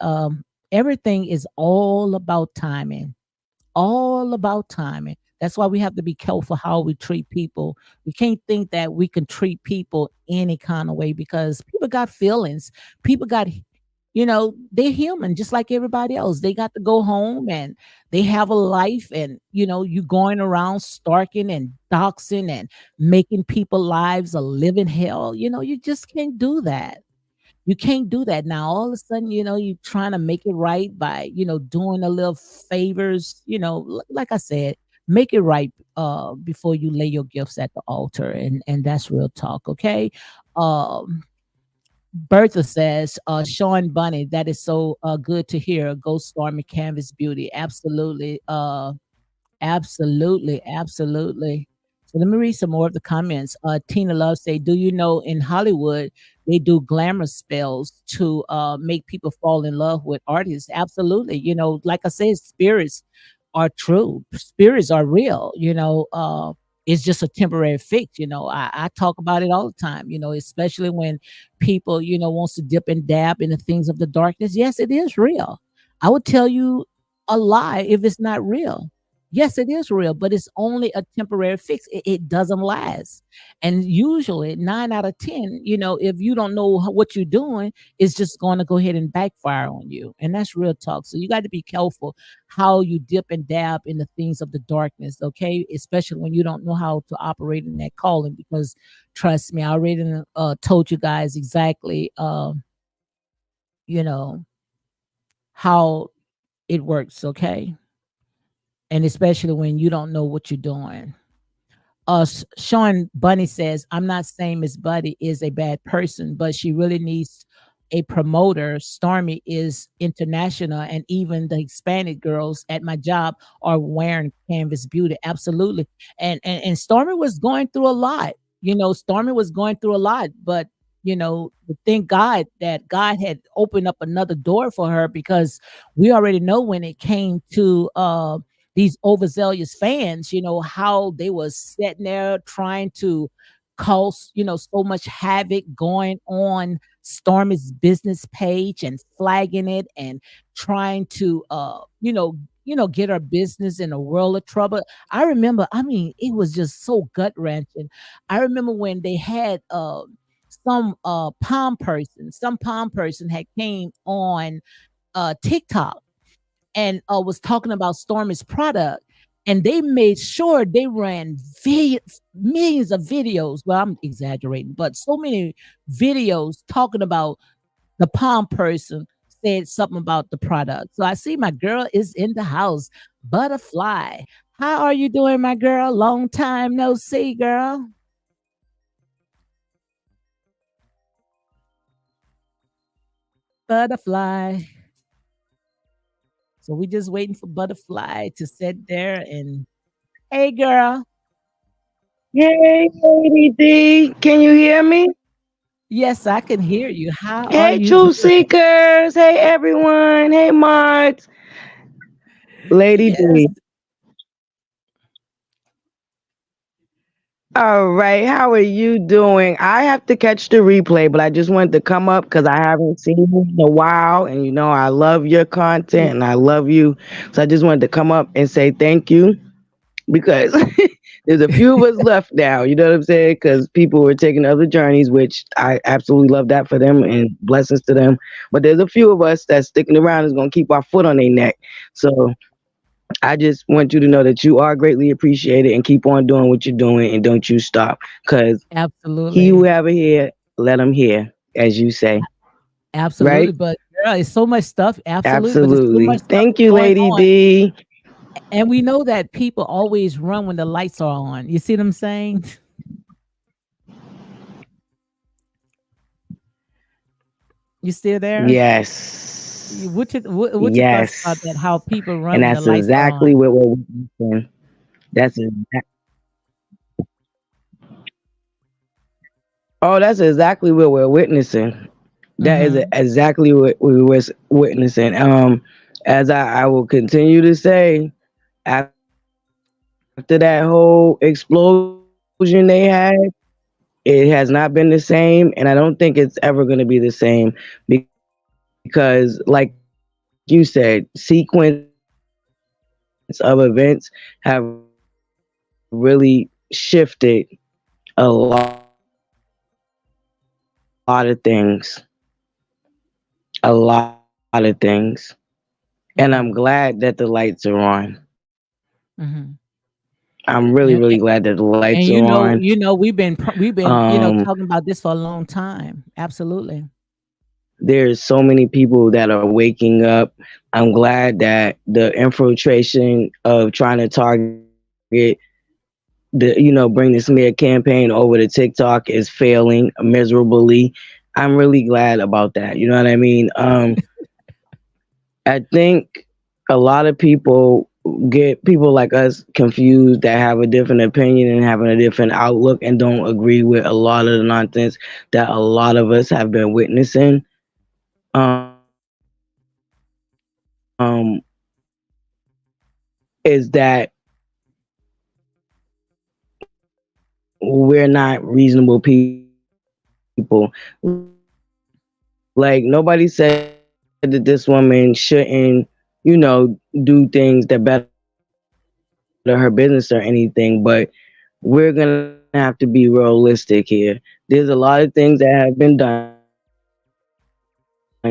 everything is all about timing. All about timing. That's why we have to be careful how we treat people. We can't think that we can treat people any kind of way because people got feelings. People got, they're human just like everybody else. They got to go home and they have a life and, you going around stalking and doxing and making people's lives a living hell. You just can't do that. You can't do that now. All of a sudden, you're trying to make it right by, doing a little favors, like I said, make it right before you lay your gifts at the altar. And that's real talk. Okay. Um, Bertha says, Sean Bunny, that is so good to hear. Go Stormy Canvas Beauty. Absolutely. Absolutely, absolutely. So let me read some more of the comments. Tina Love say, "Do you know in Hollywood they do glamour spells to make people fall in love with artists?" Absolutely. Like I said, spirits are true. Spirits are real. It's just a temporary fix. I talk about it all the time. Especially when people wants to dip and dab in the things of the darkness. Yes, it is real. I would tell you a lie if it's not real. Yes, it is real, but it's only a temporary fix. It doesn't last. And usually 9 out of 10, if you don't know what you're doing, it's just going to go ahead and backfire on you. And that's real talk. So you got to be careful how you dip and dab in the things of the darkness, okay? Especially when you don't know how to operate in that calling, because trust me, I already told you guys exactly, you know, how it works, okay? And especially when you don't know what you're doing. Sean Bunny says, "I'm not saying Miss Buddy is a bad person, but she really needs a promoter. Stormy is international, and even the Hispanic girls at my job are wearing Canvas Beauty." Absolutely. And Stormy was going through a lot. Stormy was going through a lot, but thank God that God had opened up another door for her, because we already know when it came to these overzealous fans, how they was sitting there trying to cause, so much havoc going on Stormy's business page and flagging it and trying to get her business in a world of trouble. I remember, I mean, it was just so gut wrenching. I remember when they had some palm person had came on TikTok and was talking about Stormy's product. And they made sure they ran millions of videos. Well, I'm exaggerating, but so many videos talking about the palm person said something about the product. So I see my girl is in the house. Butterfly. How are you doing, my girl? Long time no see, girl. Butterfly. So we just waiting for Butterfly to sit there and hey girl. Hey, Lady D, can you hear me? Yes, I can hear you. How are Hey, you Truth doing? Seekers. Hey, everyone. Hey, Marks. Lady Yes, D. All right, how are you doing? I have to catch the replay, but I just wanted to come up because I haven't seen you in a while, and I love your content and I love you. So I just wanted to come up and say thank you because there's a few of us left now. You know what I'm saying? Because people were taking other journeys, which I absolutely love that for them and blessings to them. But there's a few of us that's sticking around is gonna keep our foot on their neck. So I just want you to know that you are greatly appreciated and keep on doing what you're doing and don't you stop. Cause he who absolutely. have a hear, let him hear, as you say. Absolutely. Right? But girl, it's so much stuff. Absolutely. But it's so Absolutely. much stuff Thank that's you, going Lady on. D. And we know that people always run when the lights are on. You see what I'm saying? You still there? Yes. What's your thoughts about that? How Yes. people run And when the that's lights are exactly on? what we're witnessing. That's exact. Oh, that's exactly what we're witnessing. That is Mhm. exactly what we was witnessing. As I will continue to say, after that whole explosion they had, it has not been the same, and I don't think it's ever going to be the same because, like you said, sequence of events have really shifted a lot of things. A lot of things. And I'm glad that the lights are on. Mhm. I'm Mhm. really, really glad that the lights are And on. and we've been talking about this for a long time. Absolutely. There's so many people that are waking up. I'm glad that the infiltration of trying to target bring the smear campaign over to TikTok is failing miserably. I'm really glad about that. You know what I mean? I think a lot of people get people like us confused that have a different opinion and having a different outlook and don't agree with a lot of the nonsense that a lot of us have been witnessing. Is that we're not reasonable people. Like nobody said that this woman shouldn't, do things that better her business or anything, but we're gonna have to be realistic here. There's a lot of things that have been done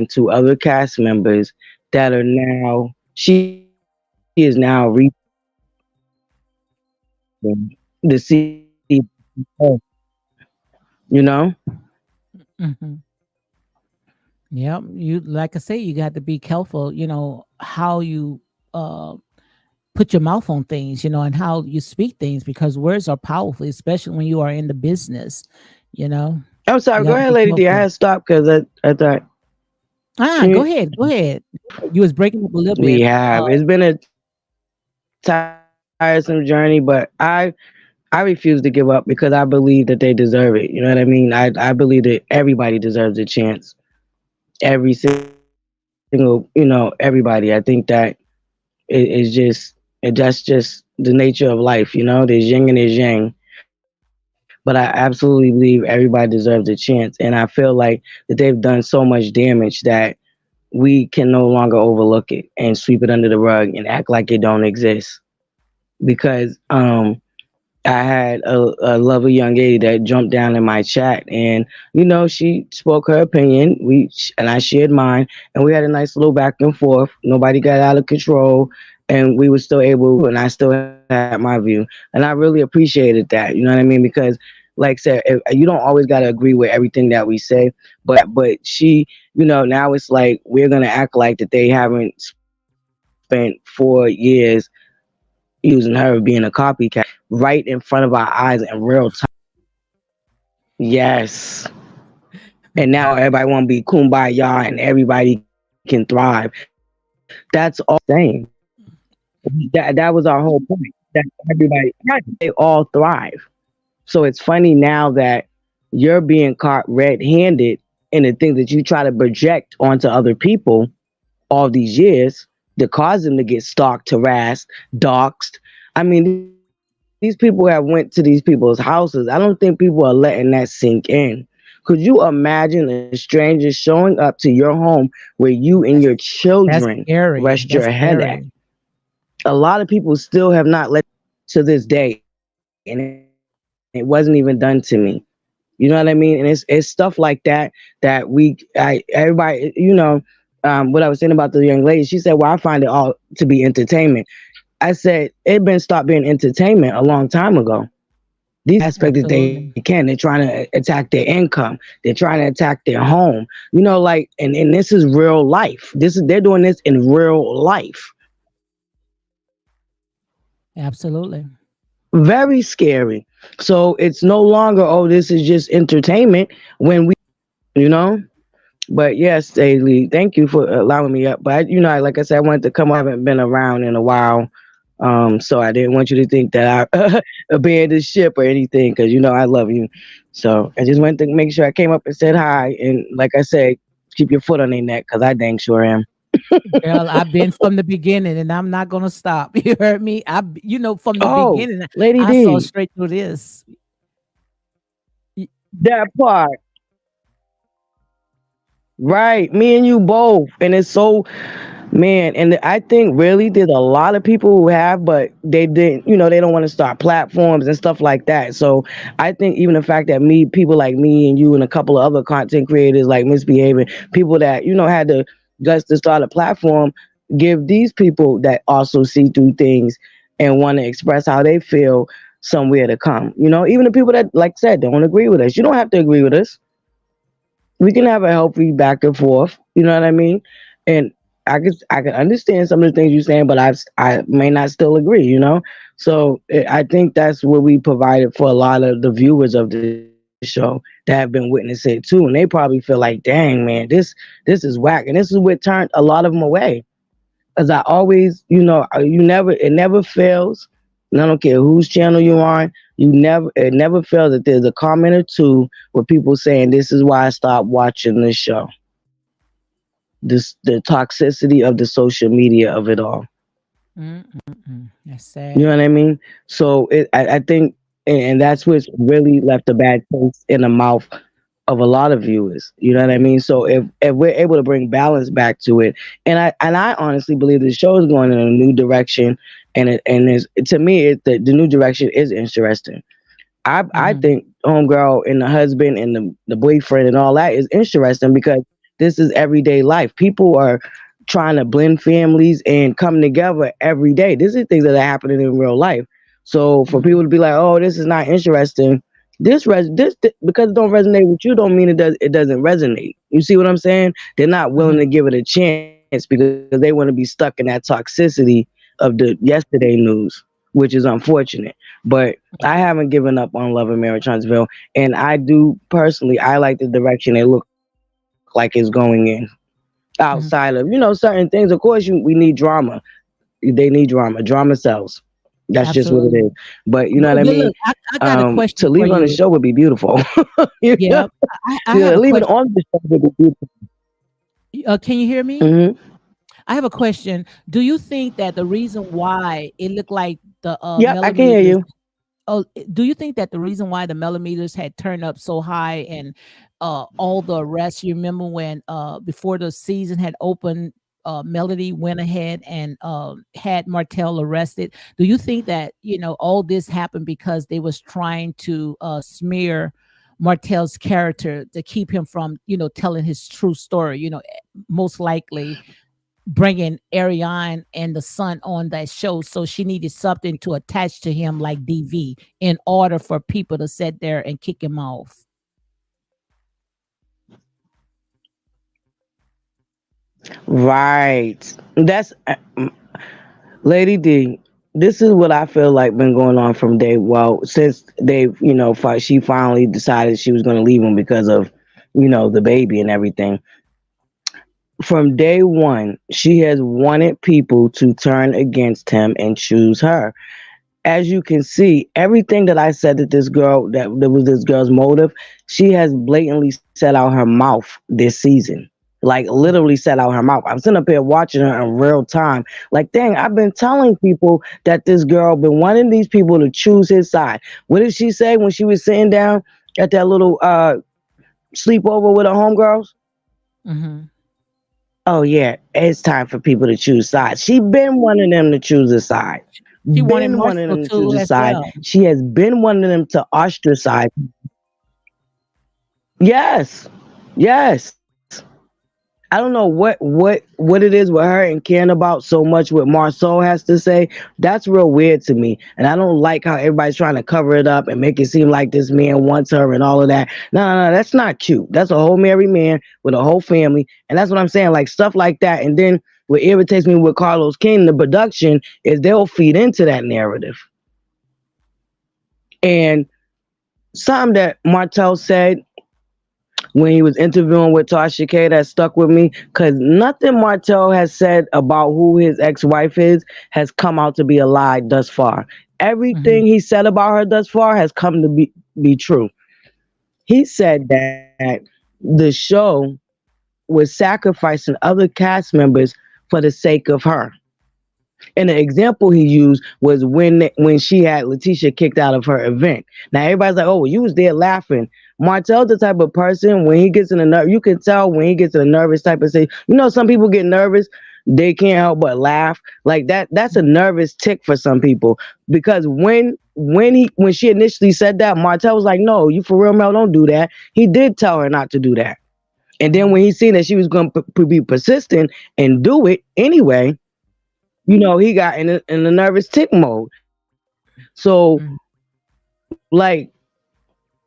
to other cast members that are now she is now reaping she is now reaping the seed, you know. Mhm. Yep. You like I say, you got to be careful, how you uh put your mouth on things, and how you speak things, because words are powerful, especially when you are in the business, you know. I'm sorry. You Go got to ahead, be Lady D. I careful. had stopped because I thought Go can ahead. Go ahead. You was breaking up a little we bit. have. It's been a tiresome journey, but I feel like I refuse to give up because I believe that they deserve it. You know what I mean? I believe that everybody deserves a chance. Every single, everybody. I think that is just, that's just the nature of life. There's yin and there's yang. But I absolutely believe everybody deserves a chance. And I feel like that they've done so much damage that we can no longer overlook it and sweep it under the rug and act like it don't exist. Because I had a lovely young lady that jumped down in my chat, and she spoke her opinion. And I shared mine, and we had a nice little back and forth. Nobody got out of control, and we were still able. And I still had my view, and I really appreciated that. You know what I mean? Because, like I said, you don't always got to agree with everything that we say, but she, now it's like we're gonna act like that they haven't spent 4 years using her being a copycat right in front of our eyes in real time. Yes. And now everybody want to be kumbaya and everybody can thrive. That's all saying. That was our whole point. That everybody, they all thrive. So it's funny now that you're being caught red-handed in the things that you try to project onto other people all these years to cause them to get stalked, harassed, doxxed. I mean, these people have went to these people's houses. I don't think people are letting that sink in. Could you imagine a stranger showing up to your home where you and your That's children that's rest your scary. head That's at? scary. A lot of people still have not let to this day, and it wasn't even done to me. You know what I mean? And it's stuff like that everybody, what I was saying about the young lady. She said, "Well, I find it all to be entertainment." I said, "It been stopped being entertainment a long time ago." These people try every Absolutely. aspect that they can. They're trying to attack their income. They're trying to attack their home. Like, and this is real life. They're doing this in real life. Absolutely. Very scary. So it's no longer, oh, this is just entertainment when you know. But yes, Daily, thank you for allowing me up. But like I said, I wanted to come. I haven't been around in a while, so I didn't want you to think that I abandoned ship or anything, because I love you. So I just wanted to make sure I came up and said hi, and like I said, keep your foot on their neck, because I dang sure am. Girl, I've been from the beginning and I'm not gonna stop. You heard me? From the Oh, beginning, Lady I saw D, straight through this. Y- that part. Right, me and you both, and it's so, man. And I think really there's a lot of people who have, but they didn't. They don't want to start platforms and stuff like that. So I think even the fact that people like me and you and a couple of other content creators like Misbehaving, people that had the guts to start a platform, give these people that also see through things and want to express how they feel somewhere to come. Even the people that, like I said, don't agree with us. You don't have to agree with us. We can have a healthy back and forth. You know what I mean? And I can understand some of the things you're saying, but I may not still agree. So I think that's what we provided for a lot of the viewers of this show that have been witnessing it too, and they probably feel like, dang man, this is whack, and this is what turned a lot of them away. As I always, it never fails. And I don't care whose channel you're on, it never fails that there's a comment or two with people saying, "This is why I stopped watching this show." This the toxicity of the social media of it all. That's You know sad. what I mean? So I think, and that's what's really left a bad taste in the mouth of a lot of viewers. You know what I mean? So if we're able to bring balance back to it, and I honestly believe the show is going in a new direction, and is to me the new direction is interesting. I Mhm. think homegirl and the husband and the boyfriend and all that is interesting, because this is everyday life. People are trying to blend families and come together every day. This is things that are happening in real life. So for Mhm. people to be like, "Oh, this is not interesting," because it don't resonate with you, don't mean it doesn't resonate. You see what I'm saying? They're not willing Mhm. to give it a chance because they want to be stuck in that toxicity of the yesterday news, which is unfortunate. But I haven't given up on Love and Marriage Huntsville, and I do personally. I like the direction it look like it's going in. Outside of Mhm. certain things, of course, we need drama. They need drama. Drama sells. That's just what it is. Absolutely. But you know what But, I but mean? look, I got a question To for leave it on the you. show would be beautiful. You know? Yeah, I Yeah, have a leave it question. on the show would be beautiful. Can you hear me? Hmm. I have a question. Do you think that the reason why it looked like the Yep, I can hear millimeters you. Oh, do you think that the reason why the millimeters had turned up so high and all the arrests, you remember when before the season had opened, Melody went ahead and had Martell arrested. Do you think that, all this happened because they was trying to smear Martell's character to keep him from, telling his true story, most likely bringing Ariane and the son on that show. So she needed something to attach to him like DV in order for people to sit there and kick him off. Right. That's Lady D. This is what I feel like been going on from day. Well, since she finally decided she was going to leave him because of, the baby and everything. From day one, she has wanted people to turn against him and choose her. As you can see, everything that I said that was this girl's motive, she has blatantly set out her mouth this season. Like literally set out her mouth. I'm sitting up here watching her in real time. Like, dang, I've been telling people that this girl been wanting these people to choose his side. What did she say when she was sitting down at that little sleepover with her homegirls? Mhm. Oh yeah, it's time for people to choose sides. She been wanting them to choose a side. She wanted Been wanting Marshall them to choose too a as side. well. She has been wanting them to ostracize. Yes, yes. I don't know what it is with her and caring about so much what Marceau has to say. That's real weird to me, and I don't like how everybody's trying to cover it up and make it seem like this man wants her and all of that. No, no, no, that's not cute. That's a whole married man with a whole family, and that's what I'm saying. Like stuff like that, and then what irritates me with Carlos King, the production, is they'll feed into that narrative. And something that Martell said when he was interviewing with Tasha K that stuck with me because nothing Martell has said about who his ex-wife is has come out to be a lie thus far. Mhm. Everything he said about her thus far has come to be true. He said that the show was sacrificing other cast members for the sake of her. And the example he used was when she had Letitia kicked out of her event. Now everybody's like, "Oh, well, you was there laughing." Martel's the type of person when he gets in a nerve, you can tell when he gets in a nervous type of state. Some people get nervous, they can't help but laugh. Like that. That's a nervous tick for some people because when she initially said that, Martel was like, "No, you for real, Mel, don't do that." He did tell her not to do that. And then Mhm. when he seen that she was going to be persistent and do it anyway, he got in a nervous tick mode. So, Mhm. like,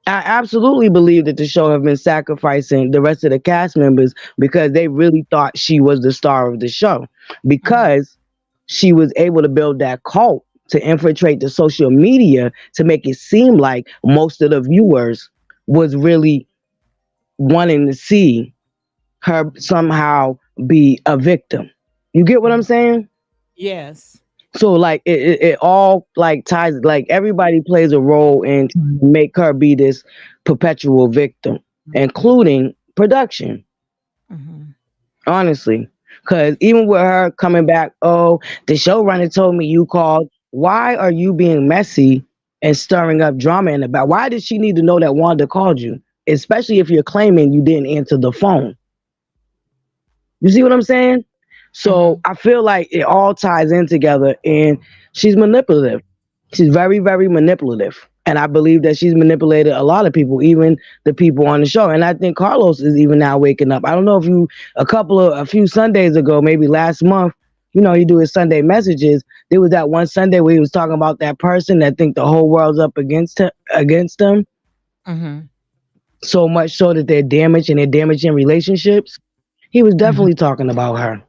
I absolutely believe that the show have been sacrificing the rest of the cast members because they really thought she was the star of the show Mhm. because she was able to build that cult to infiltrate the social media to make it seem like most of the viewers was really wanting to see her somehow be a victim. You get what I'm Mhm. saying? Yes. So like it all like ties like everybody plays a role in trying to make her be this perpetual victim, including production, Mhm. honestly. Cause even with her coming back, oh, the showrunner told me you called. Why are you being messy and stirring up drama in the back? Why did she need to know that Wanda called you? Especially if you're claiming you didn't answer the phone. You see what I'm saying? So Mhm. I feel like it all ties in together and she's manipulative. She's very, very manipulative. And I believe that she's manipulated a lot of people, even the people on the show. And I think Carlos is even now waking up. I don't know if you a few Sundays ago, maybe last month, he do his Sunday messages. There was that one Sunday where he was talking about that person that think the whole world's up against him, Mhm. so much so that they're damaged and they're damaging relationships. He was Mhm. definitely talking about her.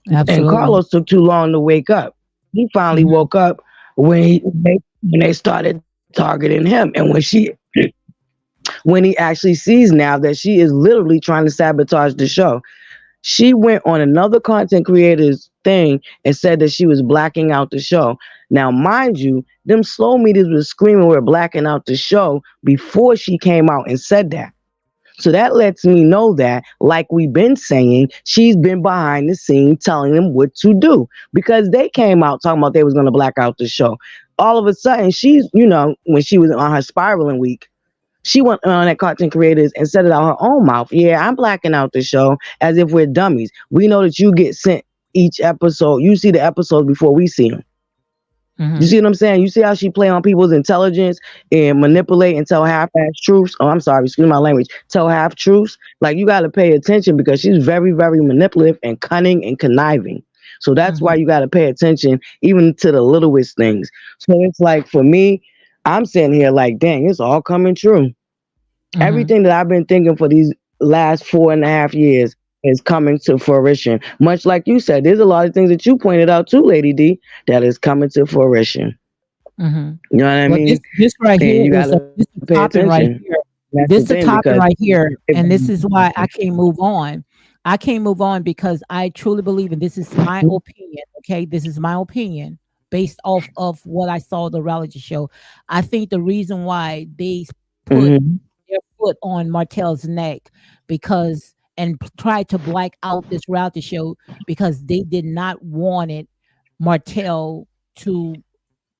And Absolutely. Carlos took too long to wake up. He finally Mhm. woke up when they started targeting him, and when he actually sees now that she is literally trying to sabotage the show. She went on another content creator's thing and said that she was blacking out the show. Now, mind you, them slow meters was screaming we're blacking out the show before she came out and said that. So that lets me know that, like we've been saying, she's been behind the scene telling them what to do because they came out talking about they was going to black out the show. All of a sudden, she's, when she was on her spiraling week, she went on that content creators and said it out her own mouth. Yeah, I'm blacking out the show as if we're dummies. We know that you get sent each episode. You see the episodes before we see them. You Mm-hmm. see what I'm saying? You see how she play on people's intelligence and manipulate and tell half-ass truths? Oh, I'm sorry, excuse my language. Tell half truths. Like you got to pay attention because she's very, very manipulative and cunning and conniving. So that's why Mm-hmm. you got to pay attention even to the littlest things. So it's like for me, I'm sitting here like, dang, it's all coming true. Mm-hmm. Everything that I've been thinking for these last 4.5 years is coming to fruition. Much like you said, there's a lot of things that you pointed out too, Lady D, that is coming to fruition. Mm-hmm. You know what I Well, mean? this right And here you is gotta this pay is topping attention. right here. That's the This thing the because topping right here, it, and this is why I can't move on. I can't move on because I truly believe, and this is my opinion. Okay, this is my opinion based off of what I saw the reality show. I think the reason why they put hmm their foot on Martell's neck because and tried to black out this reality show because they did not want it Martell to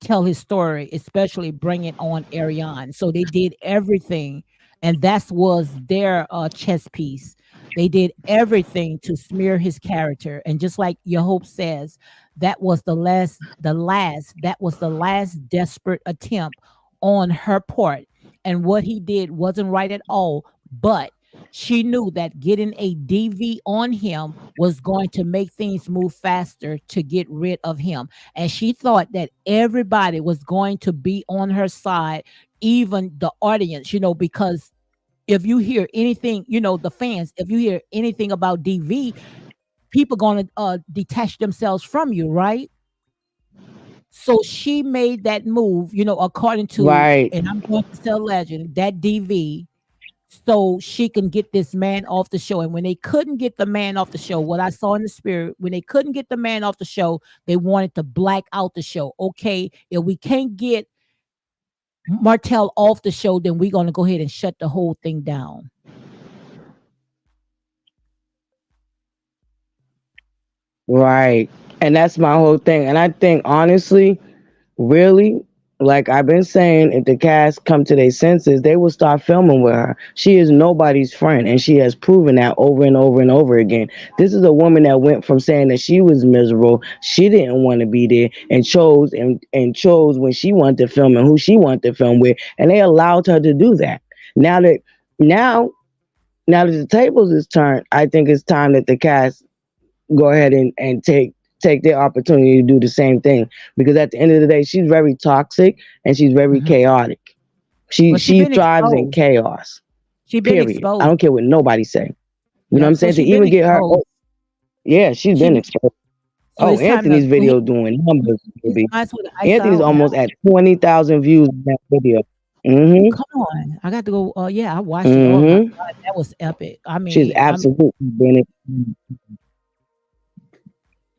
tell his story, especially bring it on Ariane. So they did everything, and that was their chess piece. They did everything to smear his character, and just like your hope says, that was that was the last desperate attempt on her part. And what he did wasn't right at all, but she knew that getting a DV on him was going to make things move faster to get rid of him, and she thought that everybody was going to be on her side, even the audience, because if you hear anything, the fans, if you hear anything about DV, people going to detach themselves from you, right? So she made that move, according to, Right, and I'm going to tell legend, that DV, so she can get this man off the show. And when they couldn't get the man off the show, what I saw in the spirit, when they couldn't get the man off the show, they wanted to black out the show. Okay, if we can't get Martell off the show, then we're going to go ahead and shut the whole thing down. right. And that's my whole thing. And I think honestly, really, like I've been saying, if the cast come to their senses, they will start filming with her. She is nobody's friend, and she has proven that over and over and over again. This is a woman that went from saying that she was miserable, she didn't want to be there, and chose when she wanted to film and who she wanted to film with, and they allowed her to do that. Now that now now that the tables is turned, I think it's time that the cast go ahead and take their opportunity to do the same thing because at the end of the day she's very toxic and she's very Mhm. chaotic. she Well, she she been thrives in exposed. chaos, She been period. I exposed. don't care what nobody say. You know what Yep. I'm So saying? To she been even get her, exposed. oh yeah, she's She been been, exposed. so Oh, it's time to Anthony's go ahead. video doing numbers, His baby. eyes with the ice Anthony's out almost now. at 20,000 views in that video. Oh, Mm-hmm. come on. I got to go. Yeah, I watched it. Oh my Mm-hmm. God, that was epic. She's absolutely been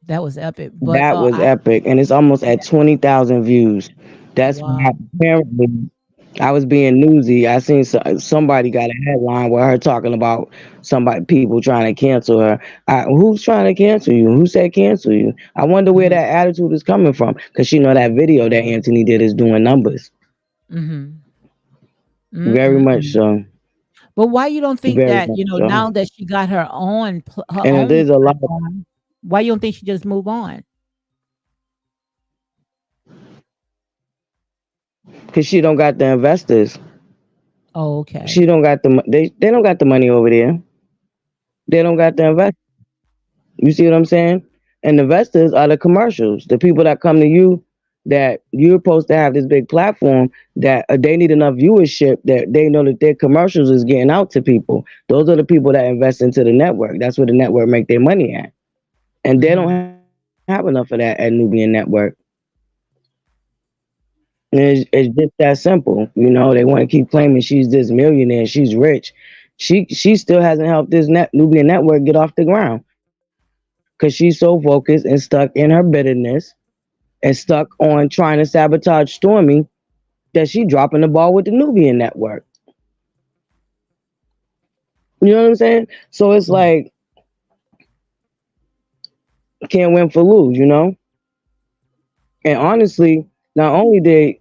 That was epic. But that was I epic, and it's almost at yeah, 20,000 views. That's wow. apparently. I was being newsy. I seen somebody got a headline with her talking about somebody, people trying to cancel her. Who's trying to cancel you? Who said cancel you? I wonder where Mhm. that attitude is coming from because she know that video that Anthony did is doing numbers. Mhm. Very much Mm-mm-mm. so. But why you don't think Very that, much so. now that she got her And own there's a lot platform, why you don't think she just move on? because she don't got the investors. Oh, okay. She don't got they don't got the money over there. They don't got the investors. You see what I'm saying? And the investors are the commercials, the people that come to you that you're supposed to have this big platform that they need enough viewership that they know that their commercials is getting out to people. Those are the people that invest into the network. That's where the network make their money at. And they don't Mhm. have enough of that at Nubian Network. And it's just that simple. They want to keep claiming she's this millionaire, she's rich. She still hasn't helped this Nubian Network get off the ground. because she's so focused and stuck in her bitterness and stuck on trying to sabotage Stormy that she dropping the ball with the Nubian network. You know what I'm saying? So it's Right. like can't win for lose, you know? And honestly, not only did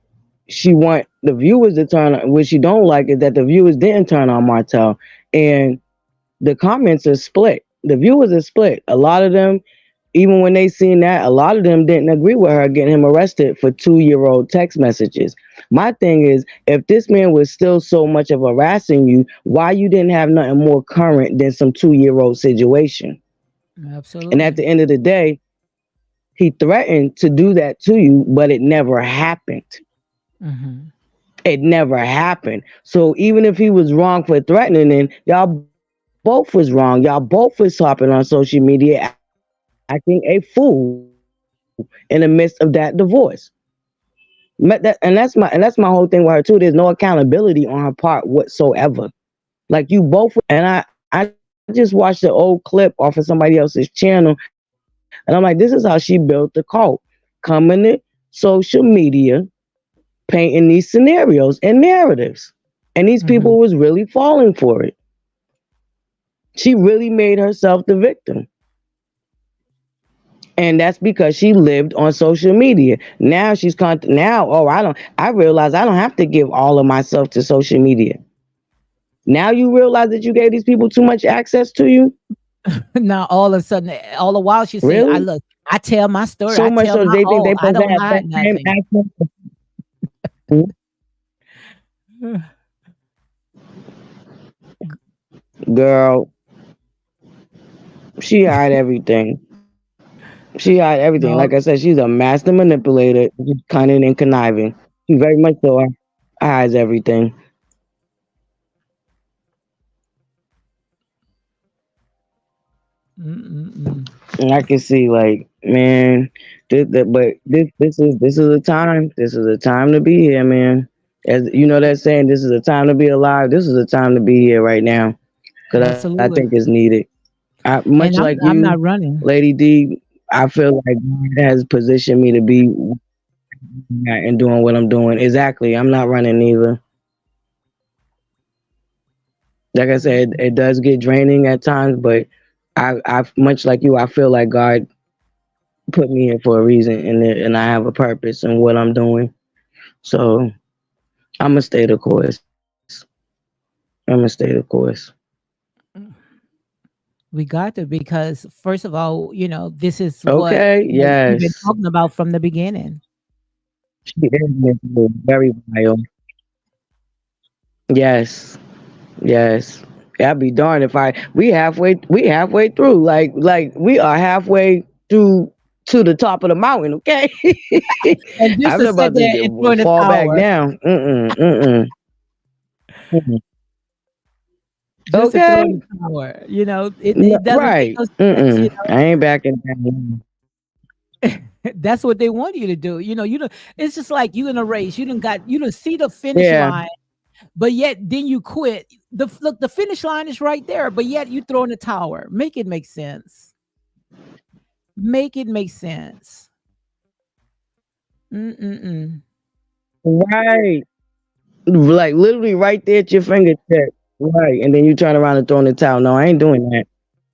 she want the viewers to turn on, what she don't like is that the viewers didn't turn on Martell. And the comments are split. The viewers are split. A lot of them, even when they seen that, a lot of them didn't agree with her getting him arrested for 2-year-old text messages. My thing is, if this man was still so much of harassing you, why you didn't have nothing more current than some 2-year-old situation? And at Absolutely. the end of the day, he threatened to do that to you, but it never happened. Hmm. It never happened. So even if he was wrong for threatening, and y'all both was wrong, y'all both was hopping on social media acting a fool in the midst of that divorce. And that's my whole thing with her too. There's no accountability on her part whatsoever. Like you both, and I just watched the old clip off of somebody else's channel, and I'm like, this is how she built the cult, coming to social media, painting these scenarios and narratives, and these people was really Hmm. falling for it. She really made herself the victim. And that's because she lived on social media. Now now, oh, I realize I don't have to give all of myself to social media. Now you realize that you gave these people too much access to you? Now all of a sudden, all the while she's saying, "I Really? look, I tell my story, So I much tell so that my they think they all, I supposed to don't have that hide same nothing." access. Girl, she hide everything. She hide everything. Like I No. said, she's a master manipulator, just cunning and conniving. She very much so hides everything. Mm-mm-mm. And I can see like, man, this is a time. This is a time to be here, man. As you know that saying, this is a time to be alive. This is a time to be here right now. Because I think it's Absolutely. needed. Much And like I'm you, not running. Lady D, I feel like God has positioned me to be and doing what I'm doing. Exactly. I'm not running either. Like I said, it does get draining at times, but I much like you, I feel like God put me here for a reason, and I have a purpose in what I'm doing. So I'm gonna stay the course. I'm gonna stay the course. We got to, because first of all, this is what Okay. we've been Yes. talking about from the beginning. She is very vile. Yes. Yes. I'd be darned if we halfway through. Like we are halfway through to the top of the mountain, okay? And just I'm to not sit about there and to throw in the fall back tower, down. Mm-mm, mm-mm. just to throw in Okay? the tower, it doesn't make Right. no sense. Mm-mm. I ain't backing down. That's what they want you to do. It's just like you in a race. You done see the finish Yeah. line, but yet then you quit. Look, the finish line is right there, but yet you throw in the tower. Make it make sense. Make it make sense. Mm-mm-mm. Right. Like literally right there at your fingertip. Right. And then you turn around and throw in the towel. No, I ain't doing that.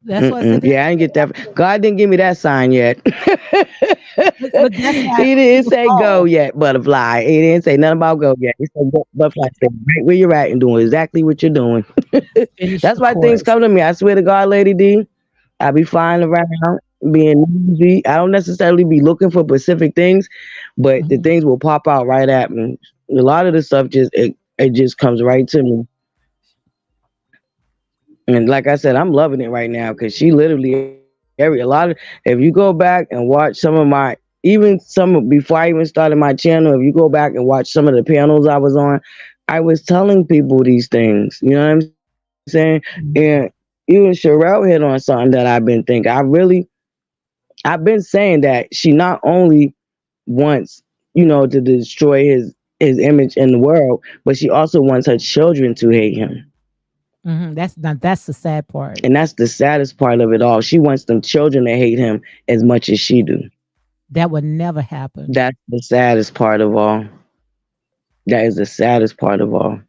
That's why I said Mm-mm. Yeah, I didn't get that. God didn't give me that sign yet. but that's how He didn't people say go fall. yet, butterfly. He didn't say nothing about go yet. He said butterfly. Stay right where you're at and doing exactly what you're doing. Finish That's the why things course. come to me. I swear to God, Lady D, I be flying around, being easy. I don't necessarily be looking for specific things, but the Mhm. things will pop out right at me. A lot of the stuff it just comes right to me. And like I said, I'm loving it right now because she literally if you go back and watch some of my even before I even started my channel, if you go back and watch some of the panels I was on, I was telling people these things. You know what I'm saying? And even Sherelle hit on something that I've been thinking. I've been saying that she not only wants, to destroy his image in the world, but she also wants her children to hate him. That's the sad part. And that's the saddest part of it all. She wants them children to hate him as much as she do. That would never happen. That's the saddest part of all. That is the saddest part of all.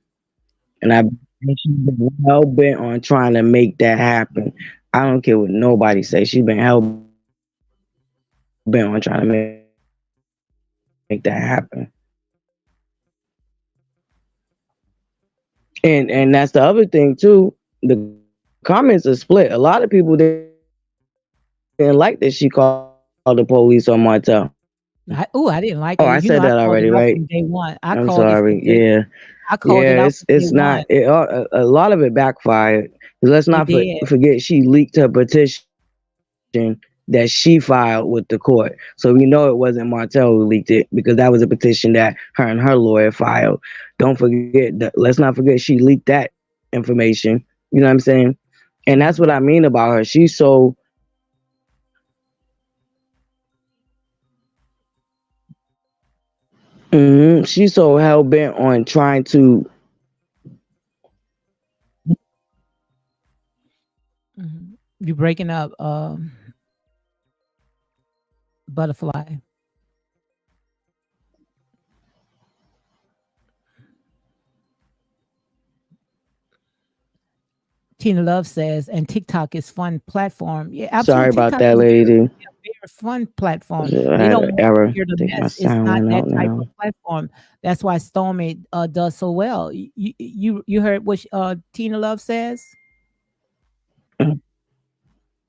And I think she's been hell bent on trying to make that happen. I don't care what nobody says. She's been hell bent on trying to make that happen. And that's the other thing too. The comments are split. A lot of people didn't like that she called the police on Martell. Oh, I said I that didn't like already, it. You know, right? I called it out from day I'm one. I sorry. called it Yeah. from day. I Yeah, called it out from it's day not. one. A lot of it backfired. 'Cause let's not It did. forget she leaked her petition that she filed with the court. So we know it wasn't Martell who leaked it because that was a petition that her and her lawyer filed. Don't forget that. Let's not forget she leaked that information. You know what I'm saying? And that's what I Mhm. mean about her. She's so hell bent on trying to. You breaking up, butterfly. Tina Love says, and TikTok is fun platform. Yeah, Sorry absolutely. about TikTok that, is lady. a very fun platform. I They had don't an want to error. hear the I think my mess. It's sound not went that out type of now. platform. That's why Stormy does so well. You heard what Tina Love says?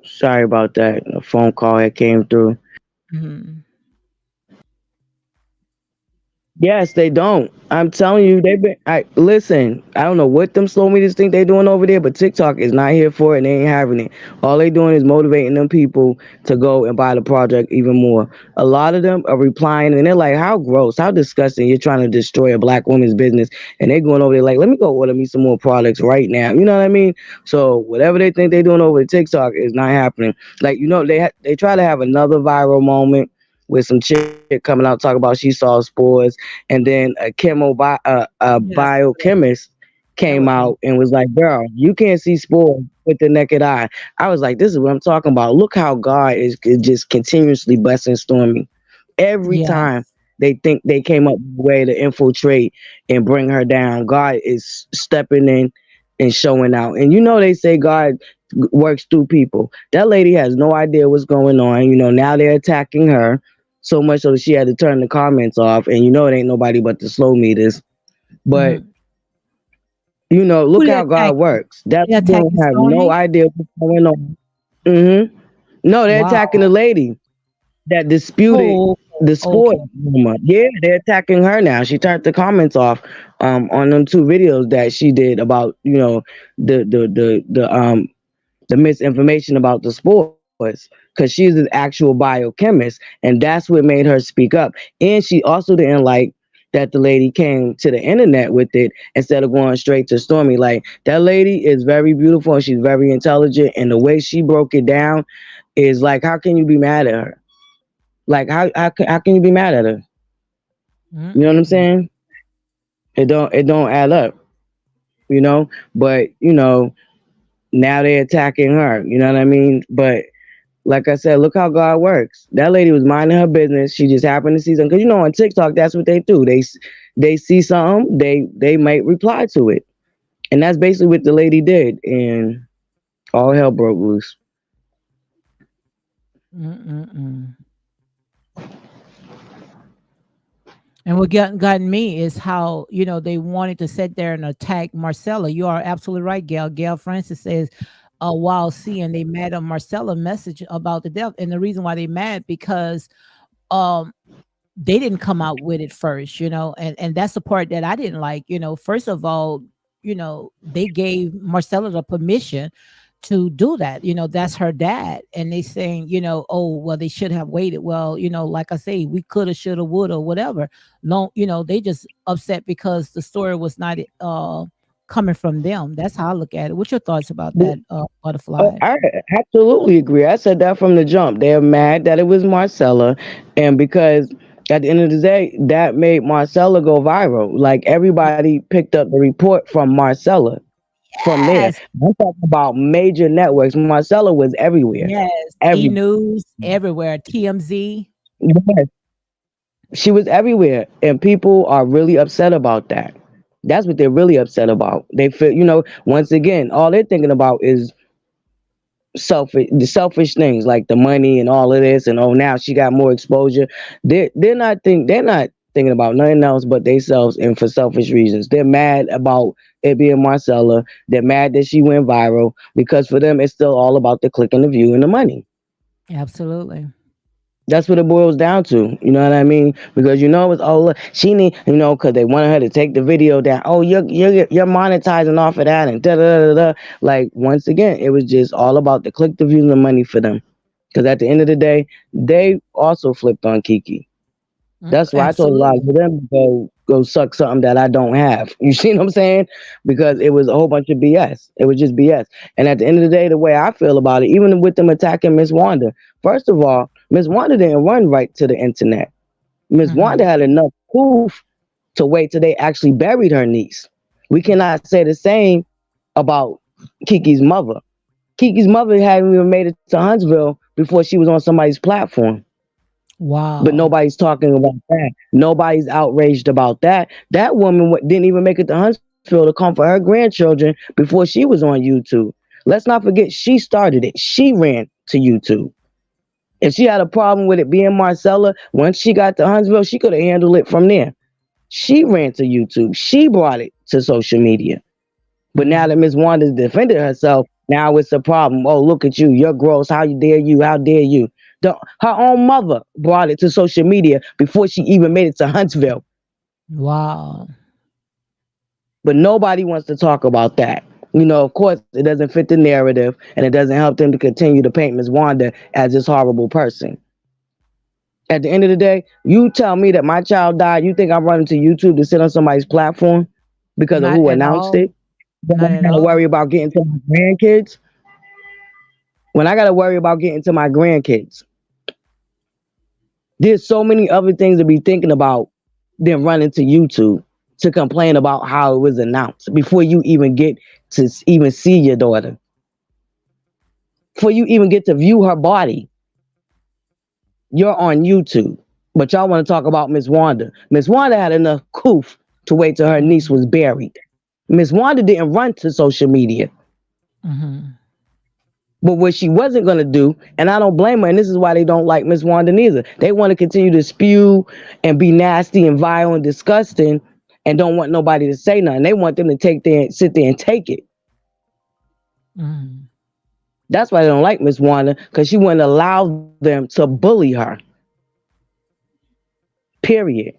Sorry about that. A phone call had came through. Hmm. Yes, they don't. I'm telling you, they've been. I listen. I don't know what them slow meters think they doing over there, but TikTok is not here for it, and they ain't having it. All they doing is motivating them people to go and buy the project even more. A lot of them are replying, and they're like, "How gross! How disgusting! You're trying to destroy a black woman's business." And they going over there like, "Let me go order me some more products right now." You know what I mean? So whatever they think they doing over at TikTok is not happening. Like they try to have another viral moment with some chick coming out talking about she saw spores, and then a Yes, I saw that. biochemist That came was out and was like, "Girl, you can't see spores with the naked eye." I was like, "This is what I'm talking about. Look how God is just continuously blessing Stormy. Every time yes. they think they came up with a way to infiltrate and bring her down, God is stepping in and showing out. And you know they say God works through people. That lady has no idea what's going on. You know, now they're attacking her so much so that she had to turn the comments off. And you know it ain't nobody but the slow meters. But Hmm. look Who they how God attacking? works. That They people attacking have no Stormy? idea what's going on. No, they're attacking Wow. the lady that disputed Oh, the okay. sport Okay. rumor. Yeah, they're attacking her now. She turned the comments off on them two videos that she did about the misinformation about the spores because she's an actual biochemist and that's what made her speak up. And she also didn't like that the lady came to the internet with it instead of going straight to Stormy. Like that lady is very beautiful and she's very intelligent, and the way she broke it down is like, how can you be mad at her? Like how can you be mad at her? You know what I'm Mm-mm. saying? It don't add up, But now they're attacking her. You know what I mean? But like I said, look how God works. That lady was minding her business. She just happened to see something. Because on TikTok, that's what they do. They see something, they might reply to it, and that's basically what the lady did. And all hell broke loose. Mm-mm. And what gotten me is how, they wanted to sit there and attack Marcella. You are absolutely right, Gail. Gail Francis says, while seeing they mad at Marcella message about the death. And the reason why they mad because um they didn't come out with it first, and that's the part that I didn't like. First of all, they gave Marcella the permission to do that. That's her dad, and they saying, oh well, they should have waited. Well, like I say, we coulda, shoulda, woulda, whatever. No, they just upset because the story was not coming from them. That's how I look at it. What's your thoughts about that, Oh, butterfly? I absolutely agree. I said that from the jump. They're mad that it was Marcella, and because at the end of the day, that made Marcella go viral. Like everybody picked up the report from Marcella. from there. Yes, I'm talking about major networks. Marcella was everywhere. yes. E Every News everywhere. TMZ. yes, she was everywhere, and people are really upset about that. That's what they're really upset about. They feel, once again, all they're thinking about is the selfish things like the money and all of this, and oh, now she got more exposure. They're not thinking about nothing else but themselves, and for selfish reasons. They're mad about it being Marcella. They're mad that she went viral because for them it's still all about the click and the view and the money. Absolutely. That's what it boils down to. You know what I mean? Because it's, oh look, she need, because they wanted her to take the video down. Oh, you're monetizing off of that and da da da da. Like once again, it was just all about the click, the views, and the money for them. Because at the end of the day, they also flipped on Kiki. That's why I told a lot of Absolutely. them to go suck something that I don't have. You see what I'm saying? Because it was a whole bunch of BS. It was just BS. And at the end of the day, the way I feel about it, even with them attacking Miss Wanda, first of all, Miss Wanda didn't run right to the internet. Miss Wanda Hmm. had enough proof to wait till they actually buried her niece. We cannot say the same about Kiki's mother. Kiki's mother hadn't even made it to Huntsville before she was on somebody's platform. But Wow. nobody's talking about that. Nobody's outraged about that. That woman didn't even make it to Huntsville to come for her grandchildren before she was on YouTube. Let's not forget, she started it. She ran to YouTube. If she had a problem with it being Marcella, once she got to Huntsville, she could have handled it from there. She ran to YouTube. She brought it to social media. But now that Hmm. Miss Wanda's defended herself, now it's a problem. Oh, look at you. You're gross. How dare you? How dare you? Her own mother brought it to social media before she even made it to Huntsville. Wow. But nobody wants to talk about that. Of course, it doesn't fit the narrative and it doesn't help them to continue to paint Miss Wanda as this horrible person. At the end of the day, you tell me that my child died, you think I'm running to YouTube to sit on somebody's platform because of Not who at announced all. it? Then Not I at gotta all. worry about getting to my grandkids. When I gotta worry about getting to my grandkids, there's so many other things to be thinking about than running to YouTube to complain about how it was announced before you even get to even see your daughter, before you even get to view her body. You're on YouTube, but y'all want to talk about Miss Wanda. Miss Wanda had enough coof to wait till her niece Hmm. was buried. Miss Wanda didn't run to social media. Hmm. But what she wasn't going to do, and I don't blame her, and this is why they don't like Miss Wanda neither. They want to continue to spew and be nasty and vile and disgusting and don't want nobody to say nothing. They want them to sit there and take it. Hmm. That's why they don't like Miss Wanda, because she wouldn't allow them to bully her. Period.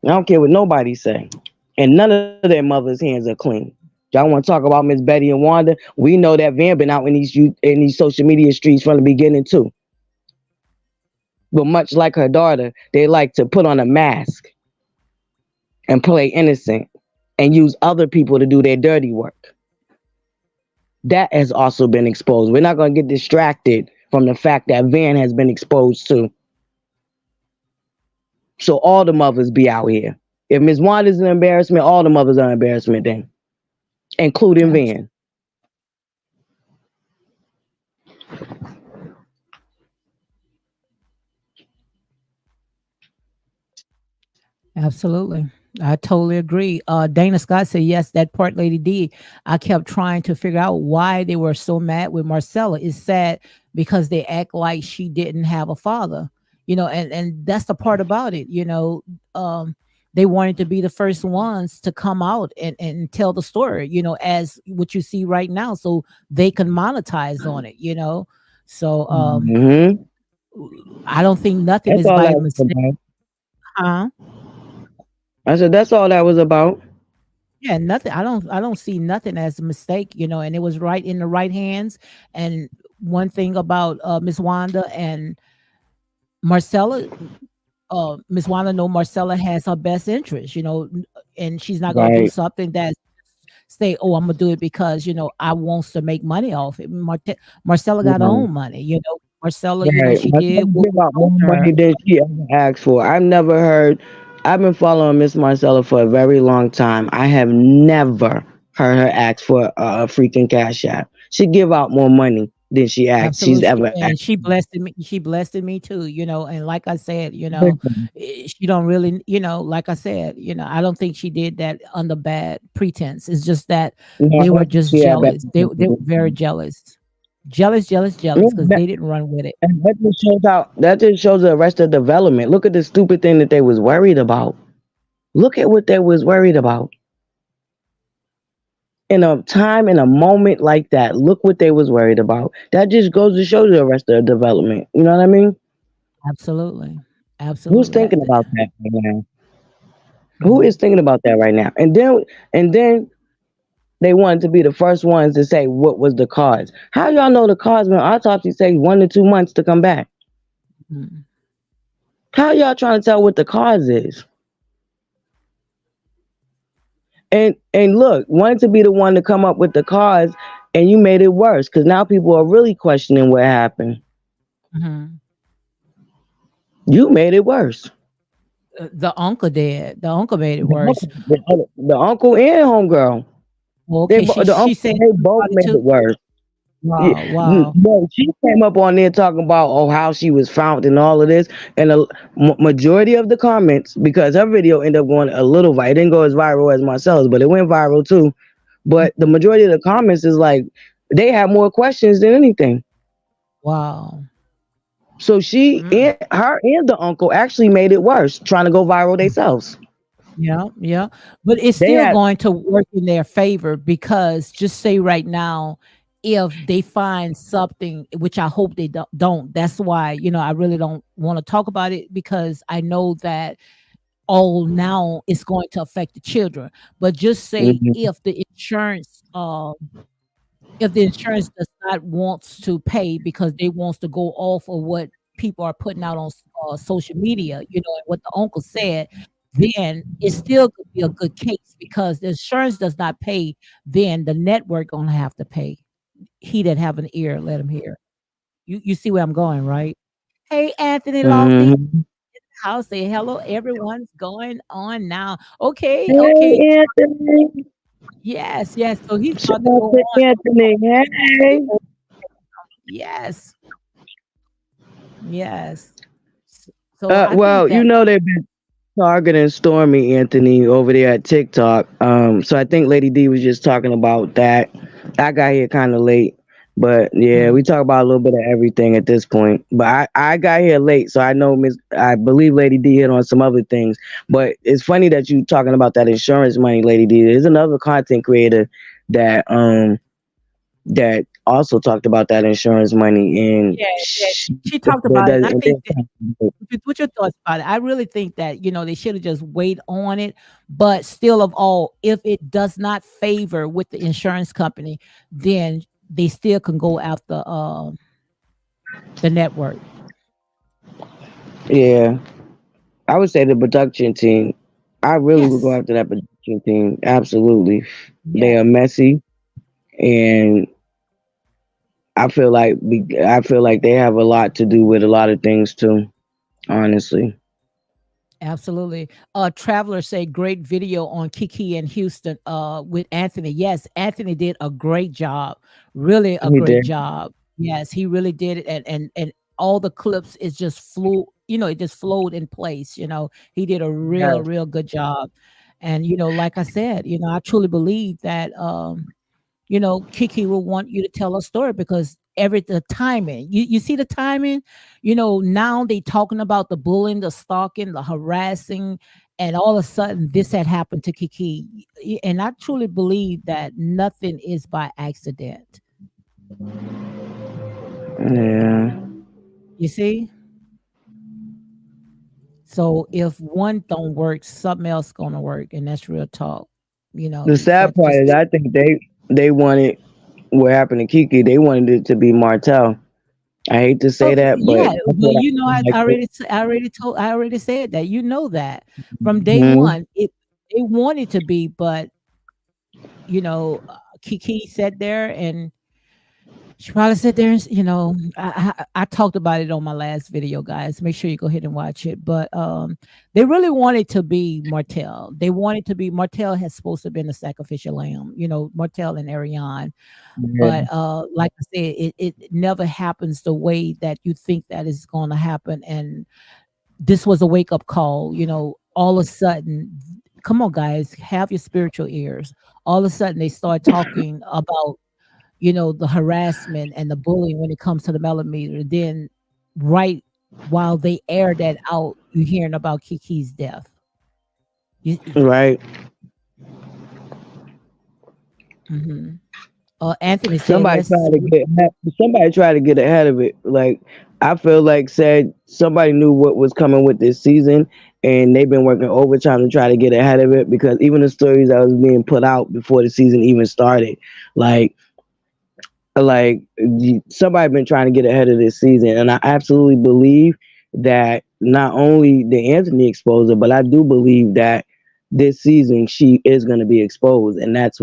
I don't care what nobody say. And none of their mothers' hands are clean. Y'all want to talk about Miss Betty and Wanda? We know that Van been out in these social media streets from the beginning too. But much like her daughter, they like to put on a mask and play innocent and use other people to do their dirty work. That has also been exposed. We're not going to get distracted from the fact that Van has been exposed too. So all the mothers be out here. If Miss Wanda's an embarrassment, all the mothers are an embarrassment then, including Van. Absolutely. I totally agree. Dana Scott said, yes, that part Lady D. I kept trying to figure out why they were so mad with Marcella. It's sad because they act like she didn't have a father, and that's the part about it, they wanted to be the first ones to come out and tell the story, as what you see right now, so they can monetize on it. So Hmm. I don't think nothing That's is all by that was mistake. about. Huh? I said that's all that was about. Yeah, nothing. I don't see nothing as a mistake, and it was right in the right hands. And one thing about Miss Wanda and Marcella, Miss Wanda know Marcella has her best interest, and she's not gonna do Right. something that say, "Oh, I'm gonna do it because I wants to make money off it." Marcella got her Right. own money, Marcella, Right. she My did son what give was out told more to her. money than she ever asked for. I've never heard. I've been following Miss Marcella for a very long time. I have never her ask for a freaking cash app. She give out more money than she's Absolutely, ever asked. and she blessed me. She blessed me too, and like I said, she don't really, like I said, I don't think she did that under bad pretense. It's just that No, I they were don't think just she had better jealous. They were very jealous. Jealous, jealous, Yeah, jealous, because they didn't run with it. and that just shows the rest of development. Look at the stupid thing that they was worried about. Look at what they was worried about. In a time, in a moment like that, look what they was worried about. That just goes to show the rest of the development. You know what I mean? Absolutely. Who's Absolutely. thinking about that right now? Who Mhm, is thinking about that right now? And then they wanted to be the first ones to say what was the cause. How y'all know the cause when autopsy takes 1 to 2 months to come back? mhm, How y'all trying to tell what the cause is? And look, wanted to be the one to come up with the cause, and you made it worse because now people are really questioning what happened. mhm. You made it worse. The uncle did. The uncle made it The worse. uncle, the uncle and homegirl, Well, okay, the she uncle, said they she both brought it made too. it worse. Yeah, Wow, wow. no, she came up on there talking about how she was found and all of this, and the majority of the comments, because her video ended up going a little viral. It didn't go as viral as Marcel's, but it went viral too. But the Mhm. majority of the comments is like they have more questions than anything. Wow. So she Mm. and her and the uncle actually made it worse, trying to go viral themselves. Yeah, yeah. But it's They still had, going to work in their favor because just say right now, if they find something, which I hope they don't, that's why, I really don't want to talk about it because I know that all now it's going to affect the children. But just say mhm, if the insurance does not wants to pay because they wants to go off of what people are putting out on social media, and what the uncle said, then it still could be a good case because the insurance does not pay, then the network gonna have to pay. He that have an ear, let him hear. You see where I'm going, right? Hey, Anthony Lofty, mhm. I'll say hello. Everyone's going on now. Okay, okay. Hey Anthony, Yes, yes. So he's shout about to out go to on. Anthony. Hey. Yes. Yes. So I think Well, that they've been targeting Stormy Anthony over there at TikTok. So I think Lady D was just talking about that. I got here kind of late, but yeah, we mhm, talk about a little bit of everything at this point. But I got here late, so I know Miss. I believe Lady D hit on some other things. But it's funny that you talking about that insurance money, Lady D. There's another content creator that that also talked about that insurance money, and yeah, yeah. She talked about it, and I think that and what's your thoughts about it? I really think that, they should have just wait on it, but still of all, if it does not favor with the insurance company, then they still can go after the network. yeah. I would say the production team. I really would go Yes. after that production team. Absolutely. They are Yes. messy, and I feel like they have a lot to do with a lot of things too. Honestly, Absolutely. Traveler say great video on Kiki and Houston with Anthony. Yes, Anthony did a great job. Really a he great did. job. Yes, he really did it, and all the clips is just flew, it just flowed in place, He did a real Yes. real good job. And like I said, I truly believe that Kiki will want you to tell a story because the timing, you see the timing, now they talking about the bullying, the stalking, the harassing, and all of a sudden this had happened to Kiki. And I truly believe that nothing is by accident. Yeah. You see? So if one don't work, something else gonna work, and that's real talk. The You sad can't part just is, I think they wanted what happened to Kiki. They wanted it to be Martell. I hate to say okay, that, but yeah. that's Well, what I I like. I already said that. You know that from day Mhm. one, they wanted to be, but Kiki sat there and She probably sit there and I talked about it on my last video, guys. Make sure you go ahead and watch it. But they really wanted to be Martell. They wanted to be Martell has supposed to have been a sacrificial lamb, Martell and Ariane. But Yeah. like I said, it never happens the way that you think that is going to happen. And this was a wake up call. All of a sudden, come on, guys, have your spiritual ears. All of a sudden, they start talking about the harassment and the bullying when it comes to the millimeter. Then, right while they air that out, you hearing about Kiki's death. Right. Mm-hmm. Anthony said, Somebody "Let's." tried to get somebody tried to get ahead of it. Like I feel like said somebody knew what was coming with this season, and they've been working overtime to try to get ahead of it because even the stories that was being put out before the season even started, like somebody been trying to get ahead of this season, and I absolutely believe that not only did Anthony expose her, but I do believe that this season she is going to be exposed, and that's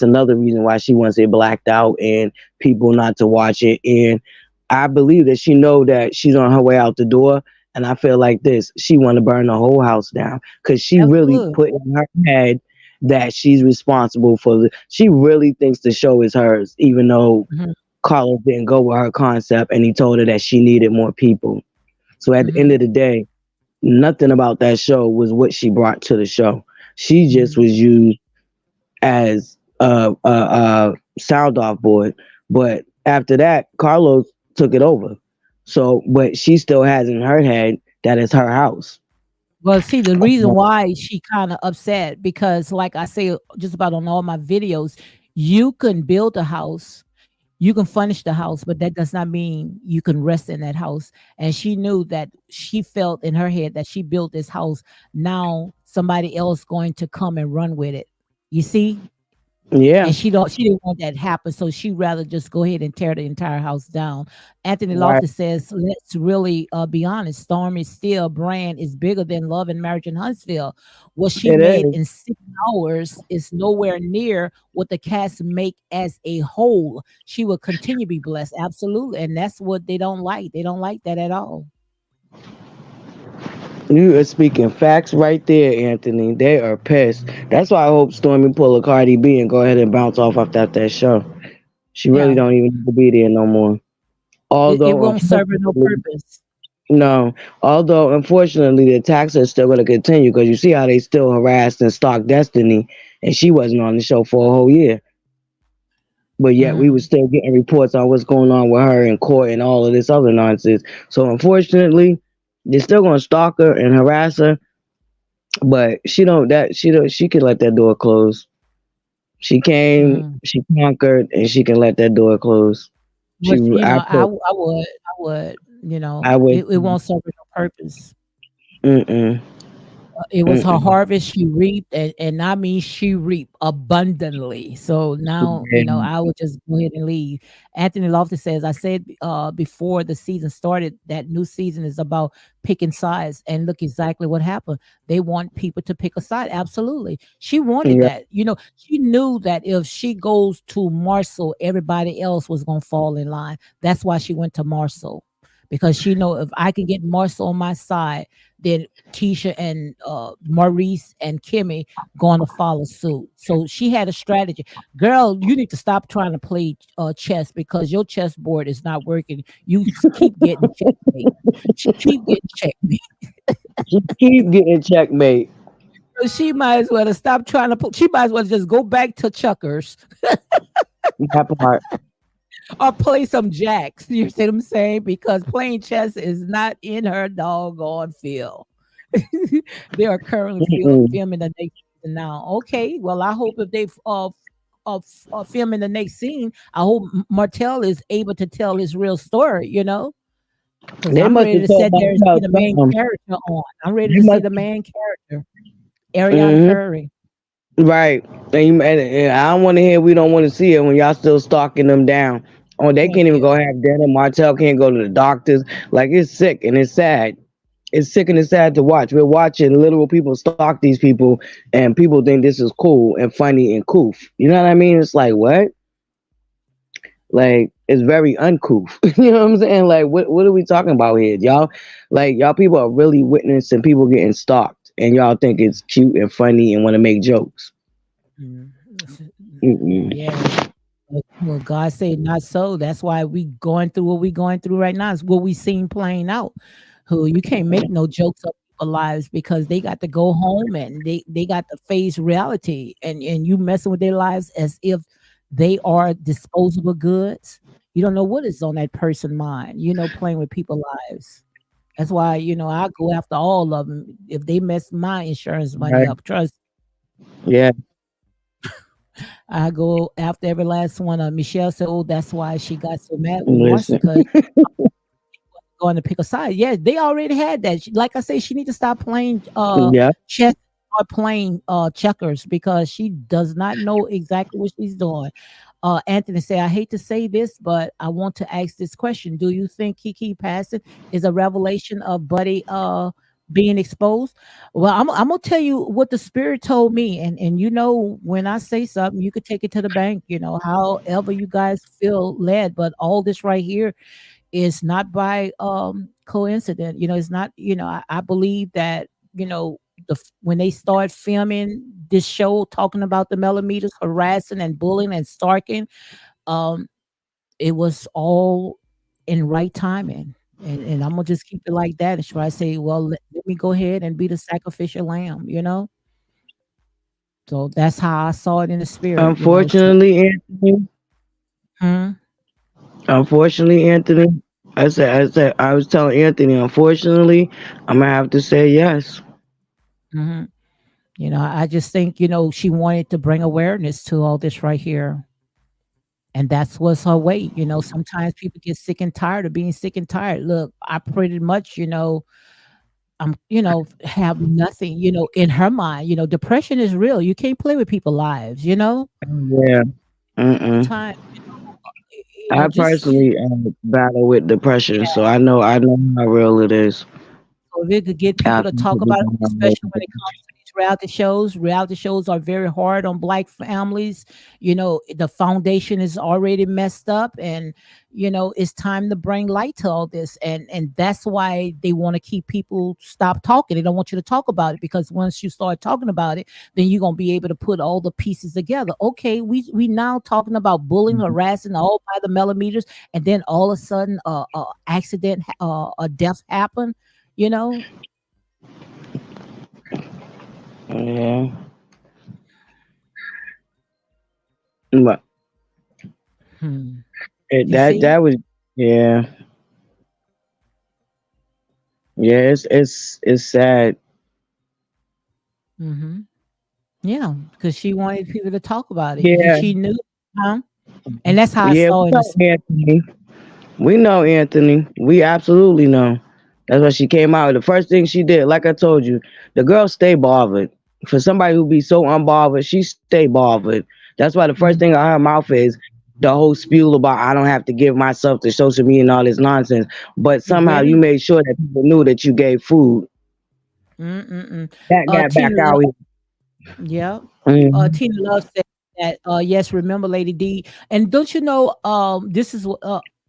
another reason why she wants it blacked out and people not to watch it. And I believe that she know that she's on her way out the door, and I feel like this she want to burn the whole house down because she really Absolutely. put in her head that she's responsible for she really thinks the show is hers, even though Hmm. Carlos didn't go with her concept and he told her that she needed more people. So at the end Hmm. of the day, nothing about that show was what she brought to the show. She just Hmm. was used as a sound off board. But after that, Carlos took it over. So, but she still has in her head that it's her house. Well, see, the reason why she kind of upset because, like I say, just about on all my videos, you can build a house, you can furnish the house, but that does not mean you can rest in that house. And she knew that she felt in her head that she built this house. Now somebody else going to come and run with it. You see, Yeah, and she didn't want that to happen, so she rather just go ahead and tear the entire house down. Anthony right. Loftus says, let's really be honest. Stormy Steele brand is bigger than Love and Marriage in Huntsville. What she It made is. in 6 hours is nowhere near what the cast make as a whole. She will continue to be blessed, absolutely, and that's what they don't like. They don't like that at all. You are speaking facts right there, Anthony. They are pissed. That's why I hope Stormy pull a Cardi B and go ahead and bounce off after that show. She really Yeah, don't even need to be there no more. it Although, won't serve her no unfortunately, purpose. no. Although, unfortunately, the attacks are still going to continue because you see how they still harassed and stalked Destiny, and she wasn't on the show for a whole year. But yet, we were Mm, still getting reports on what's going on with her in court and all of this other nonsense. So, unfortunately, they're still going to stalk her and harass her, but she can let that door close. She came, mhm. she conquered, and she can let that door close. She, Which, I put, I would, I would, it won't serve her no purpose. mm-mm, It was her mm-mm. harvest she reaped, and I mean she reaped abundantly. So now, Yeah, I would just go ahead and leave. Anthony Loftus says, I said before the season started that new season is about picking sides, and look exactly what happened. They want people to pick a side. Absolutely. She wanted yeah, that. She knew that if she goes to Marcel, everybody else was gonna fall in line. That's why she went to Marcel. Because she know if I can get Marcel on my side, then Keisha and Maurice and Kimmy going to follow suit. So she had a strategy. Girl, you need to stop trying to play chess because your chessboard is not working. You keep getting checkmate. She keep getting checkmate. she keep getting checkmate. So she might as well stop trying to put. She might as well just go back to checkers That part. or play some jacks. You see what I'm saying? Because playing chess is not in her doggone field. They are currently Mm-mm. filming the next season now. Okay, well, I hope if they filming the next scene, I hope Martell is able to tell his real story. Because They I'm must ready have to told sit there and see myself the main something. character on. I'm ready They to see must, the main character, Ariane hmm Curry. right. And I don't want to hear we don't want to see it when y'all still stalking them down. Oh, they Thank can't even go you. have dinner. Martell can't go to the doctors. Like it's sick and it's sad. It's sick and it's sad to watch. We're watching literal people stalk these people, and people think this is cool and funny and coof. You know what I mean? It's like what? Like is very uncouth. You know what I'm saying? Like, what are we talking about here, y'all? Like, y'all people are really witnessing people getting stalked, and y'all think it's cute and funny and want to make jokes. Mm. Mm-mm. Yeah. Well, God said not so. That's why we going through what we going through right now. It's what we seen playing out. Who you can't make no jokes of people's lives because they got to go home and they got to face reality. And you messing with their lives as if they are disposable goods. You don't know what is on that person's mind. Playing with people's lives. That's why I go after all of them. If they mess my insurance money Right? up, trust Yeah. I go after every last one. Michelle said, "Oh, that's why she got so mad with Marcy Listen. because going to pick a side." Yeah, they already had that. Like I say, she need to stop playing Yeah. chess or playing checkers because she does not know exactly what she's doing. Anthony said, "I hate to say this, but I want to ask this question. Do you think Kiki passing is a revelation of Buddy being exposed?" Well, I'm gonna tell you what the spirit told me, and when I say something, you could take it to the bank. However you guys feel led, but all this right here is not by coincidence. It's not. I believe that when they start filming this show talking about the millimeters harassing and bullying and stalking, um, it was all in right timing. And I'm gonna just keep it like that. And try to say, well, let me go ahead and be the sacrificial lamb. So that's how I saw it in the spirit. So, Unfortunately, Anthony. hmm, Unfortunately, Anthony. I was telling Anthony. Unfortunately, I'm gonna have to say yes. hmm. I just think, she wanted to bring awareness to all this right here. And that's what's her way. Sometimes people get sick and tired of being sick and tired. Look, I pretty much, have nothing, in her mind. Depression is real. You can't play with people's lives. Yeah. Mm-mm. Sometimes, I just personally battle with depression, so yeah. I know how real it is. So if it could get I people to talk completely about it, know how real especially when it it is. comes to these reality shows. Reality shows are very hard on Black families. The foundation is already messed up, and it's time to bring light to all this. And that's why they want to keep people stop talking. They don't want you to talk about it because once you start talking about it, then you're gonna be able to put all the pieces together. Okay, we now talking about bullying, harassing, all by the millimeters, and then all of a sudden, accident, a death happen. You know, Yeah. But hmm. You that see? was yeah. Yeah, it's sad. Mhm. Yeah, because she wanted people to talk about it. Yeah. She knew, huh? And that's how I Yeah, we saw it in the know spirit. Anthony. We know Anthony. We absolutely know. That's why she came out. The first thing she did, like I told you, the girl stay bothered. For somebody who be so unbothered, she stay bothered. That's why the first thing Mhm. out of her mouth is the whole spiel about I don't have to give myself to social media and all this nonsense. But You somehow hear you me? made sure that people knew that you gave food. Mm-mm-mm. That got back Tina out Love, here. yeah. Mhm. Tina Love said that, yes, remember Lady D. And don't you know, this is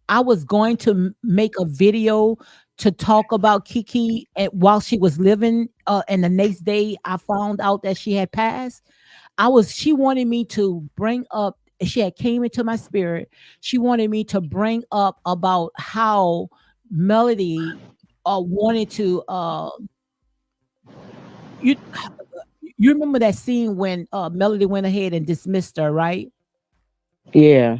I was going to make a video to talk about Kiki while she was living, and the next day I found out that she had passed. She wanted me to bring up, she had came into my spirit. She wanted me to bring up about how Melody wanted to you you remember that scene when Melody went ahead and dismissed her, right? Yeah.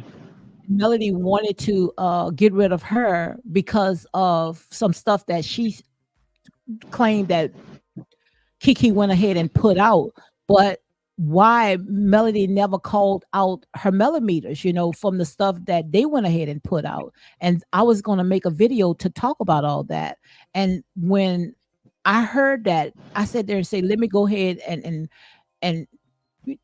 Melody wanted to get rid of her because of some stuff that she claimed that Kiki went ahead and put out, but why Melody never called out her millimeters, from the stuff that they went ahead and put out. And I was going to make a video to talk about all that. And when I heard that, I sat there and say, let me go ahead and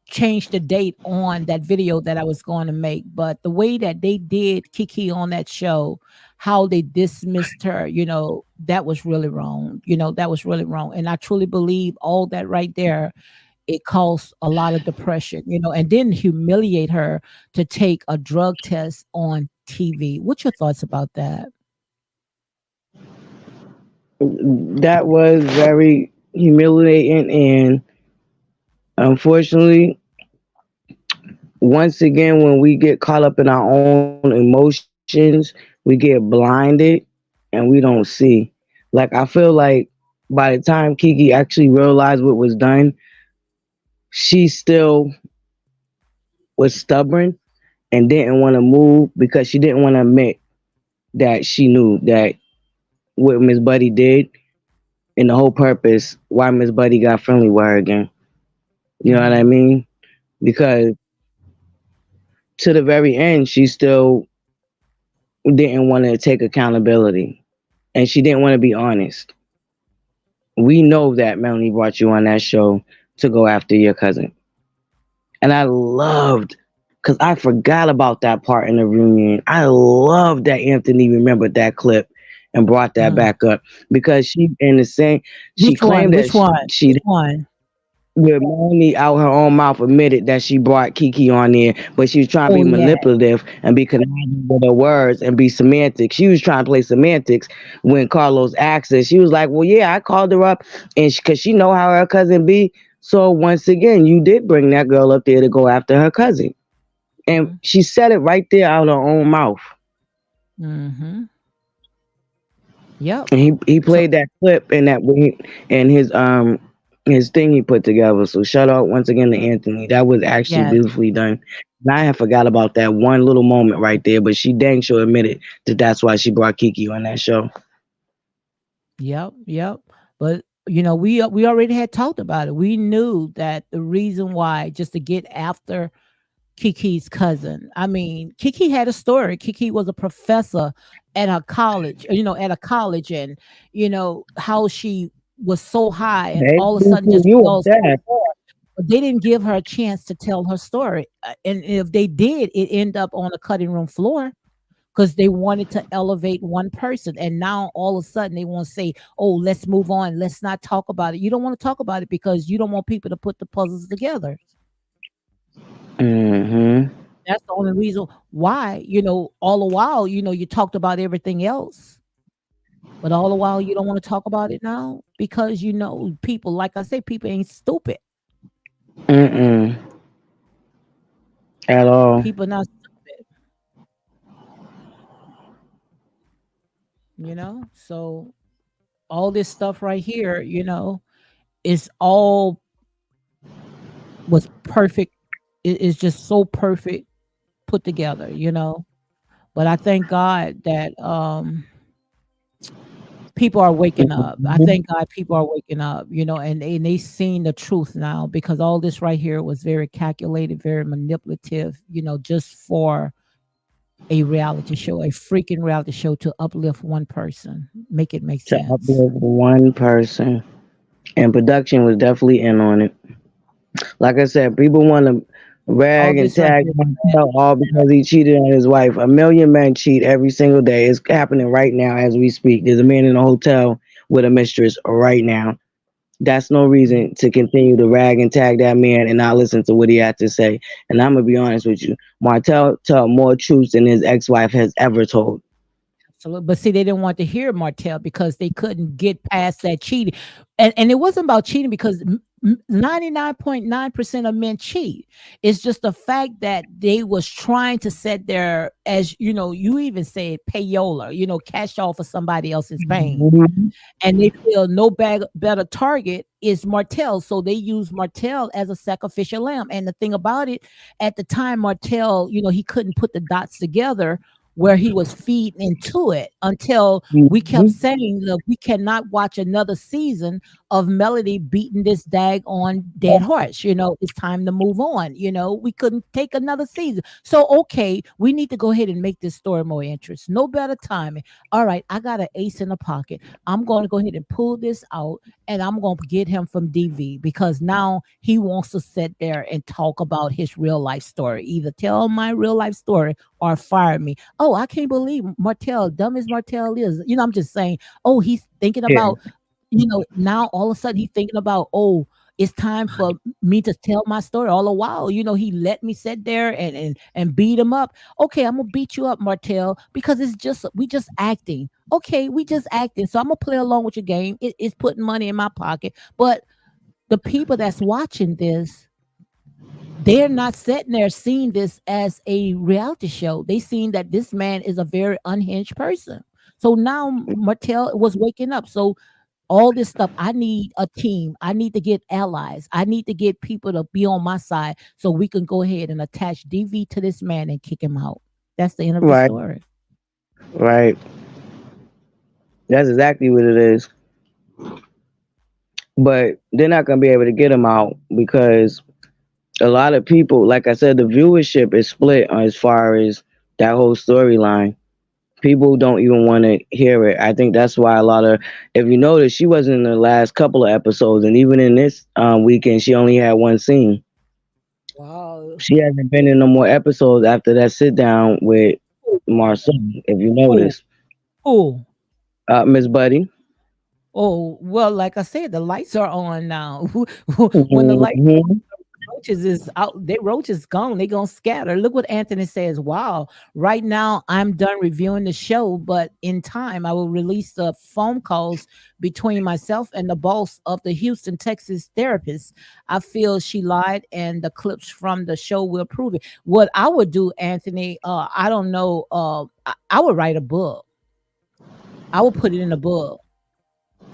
change the date on that video that I was going to make. But the way that they did Kiki on that show, how they dismissed her, that was really wrong. That was really wrong. And I truly believe all that right there, it caused a lot of depression, and then humiliate her to take a drug test on TV. What's your thoughts about that? That was very humiliating, and unfortunately, once again, when we get caught up in our own emotions, we get blinded and we don't see. Like, I feel like by the time Kiki actually realized what was done, she still was stubborn and didn't want to move because she didn't want to admit that she knew that what Miss Buddy did and the whole purpose why Miss Buddy got friendly with her again. You know what I Mm, mean? Because to the very end, she still didn't want to take accountability and she didn't want to be honest. We know that Melanie brought you on that show to go after your cousin. And I loved, because I forgot about that part in the reunion. I loved that Anthony remembered that clip and brought that mm. back up because she, in the same, she Which one? claimed that Which one? she Which one? with Melanie out her own mouth admitted that she brought Kiki on there, but she was trying to be Oh yeah. manipulative and be conniving with her words and be semantic. She was trying to play semantics when Carlos asked her. She was like, "Well, yeah, I called her up, and because she know how her cousin be. So once again, you did bring that girl up there to go after her cousin, and Mm-hmm. she said it right there out of her own mouth." Mm-hmm. Yep. And he So played that clip in that in his thing he put together. So shout out once again to Anthony. That was actually yes. beautifully done. And I had forgot about that one little moment right there, but she dang sure admitted that that's why she brought Kiki on that show. Yep. Yep. But we already had talked about it. We knew that the reason why, just to get after Kiki's cousin. I mean, Kiki had a story. Kiki was a professor at a college, at a college, and how she was so high and Hey, all of a sudden Boosie, just you fell up so there? far. But they didn't give her a chance to tell her story. And if they did, it ended up on the cutting room floor because they wanted to elevate one person. And now all of a sudden they want to say, oh, let's move on. Let's not talk about it. You don't want to talk about it because you don't want people to put the puzzles together. Mm-hmm. That's the only reason why, all the while, you talked about everything else, but all the while you don't want to talk about it now because people, like I say, people ain't stupid. Mm-mm. At all. People not stupid, So all this stuff right here, is all was perfect. It is just so perfect put together. But I thank God that people are waking up. I thank God people are waking up, and they seen the truth now because all this right here was very calculated, very manipulative, just for a reality show, a freaking reality show to uplift one person, make it make To sense. uplift one person. And production was definitely in on it. Like I said, people want to All rag and this right tag here was Montel all because he cheated on his wife. A million men cheat every single day. It's happening right now as we speak. There's a man in a hotel with a mistress right now. That's no bad. reason to continue to rag and tag that man and not listen to what he had to say. And I'm gonna be honest with you, Martel told more truths than his ex-wife has ever told. So, but see, they didn't want to hear Martell because they couldn't get past that cheating, and it wasn't about cheating because 99.9% of men cheat. It's just the fact that they was trying to set their, as you even said, payola, cash off for somebody else's pain, Mhm. and they feel no better target is Martell, so they use Martell as a sacrificial lamb. And the thing about it, at the time, Martell, he couldn't put the dots together where he was feeding into it until we kept Mhm. saying, look, we cannot watch another season of Melody beating this dag on dead horse. It's time to move on. We couldn't take another season. So, okay, we need to go ahead and make this story more interesting. No better timing. All right, I got an ace in the pocket. I'm going to go ahead and pull this out and I'm going to get him from DV because now he wants to sit there and talk about his real life story. Either tell my real life story or fire me. Oh, I can't believe Martell, dumb as Martell is. I'm just saying, oh, he's thinking Yeah. about, now all of a sudden he's thinking about, oh, It's time for me to tell my story. All the while, he let me sit there and beat him up. Okay, I'm gonna beat you up, Martell, because we just acting. Okay, we just acting. So I'm gonna play along with your game. It's putting money in my pocket. But the people that's watching this, they're not sitting there seeing this as a reality show. They seen that this man is a very unhinged person. So now Martell was waking up. So all this stuff, I need a team. I need to get allies. I need to get people to be on my side so we can go ahead and attach DV to this man and kick him out. That's the end of the Right, story. right. That's exactly what it is. But they're not gonna be able to get him out because a lot of people, like I said, the viewership is split as far as that whole storyline. People don't even want to hear it. I think that's why a lot of, if you notice, she wasn't in the last couple of episodes, and even in this weekend, she only had one scene. Wow. She hasn't been in no more episodes after that sit down with Marcel. If you Oh, notice, oh, Miss Buddy. oh. Well, like I said, the lights are on now. When the light Hmm. roaches is out, they roaches gone. They gonna scatter. Look what Anthony says. Wow. Right now, I'm done reviewing the show, but in time, I will release the phone calls between myself and the boss of the Houston, Texas therapist. I feel she lied, and the clips from the show will prove it. What I would do, Anthony, I don't know. I would write a book. I would put it in a book.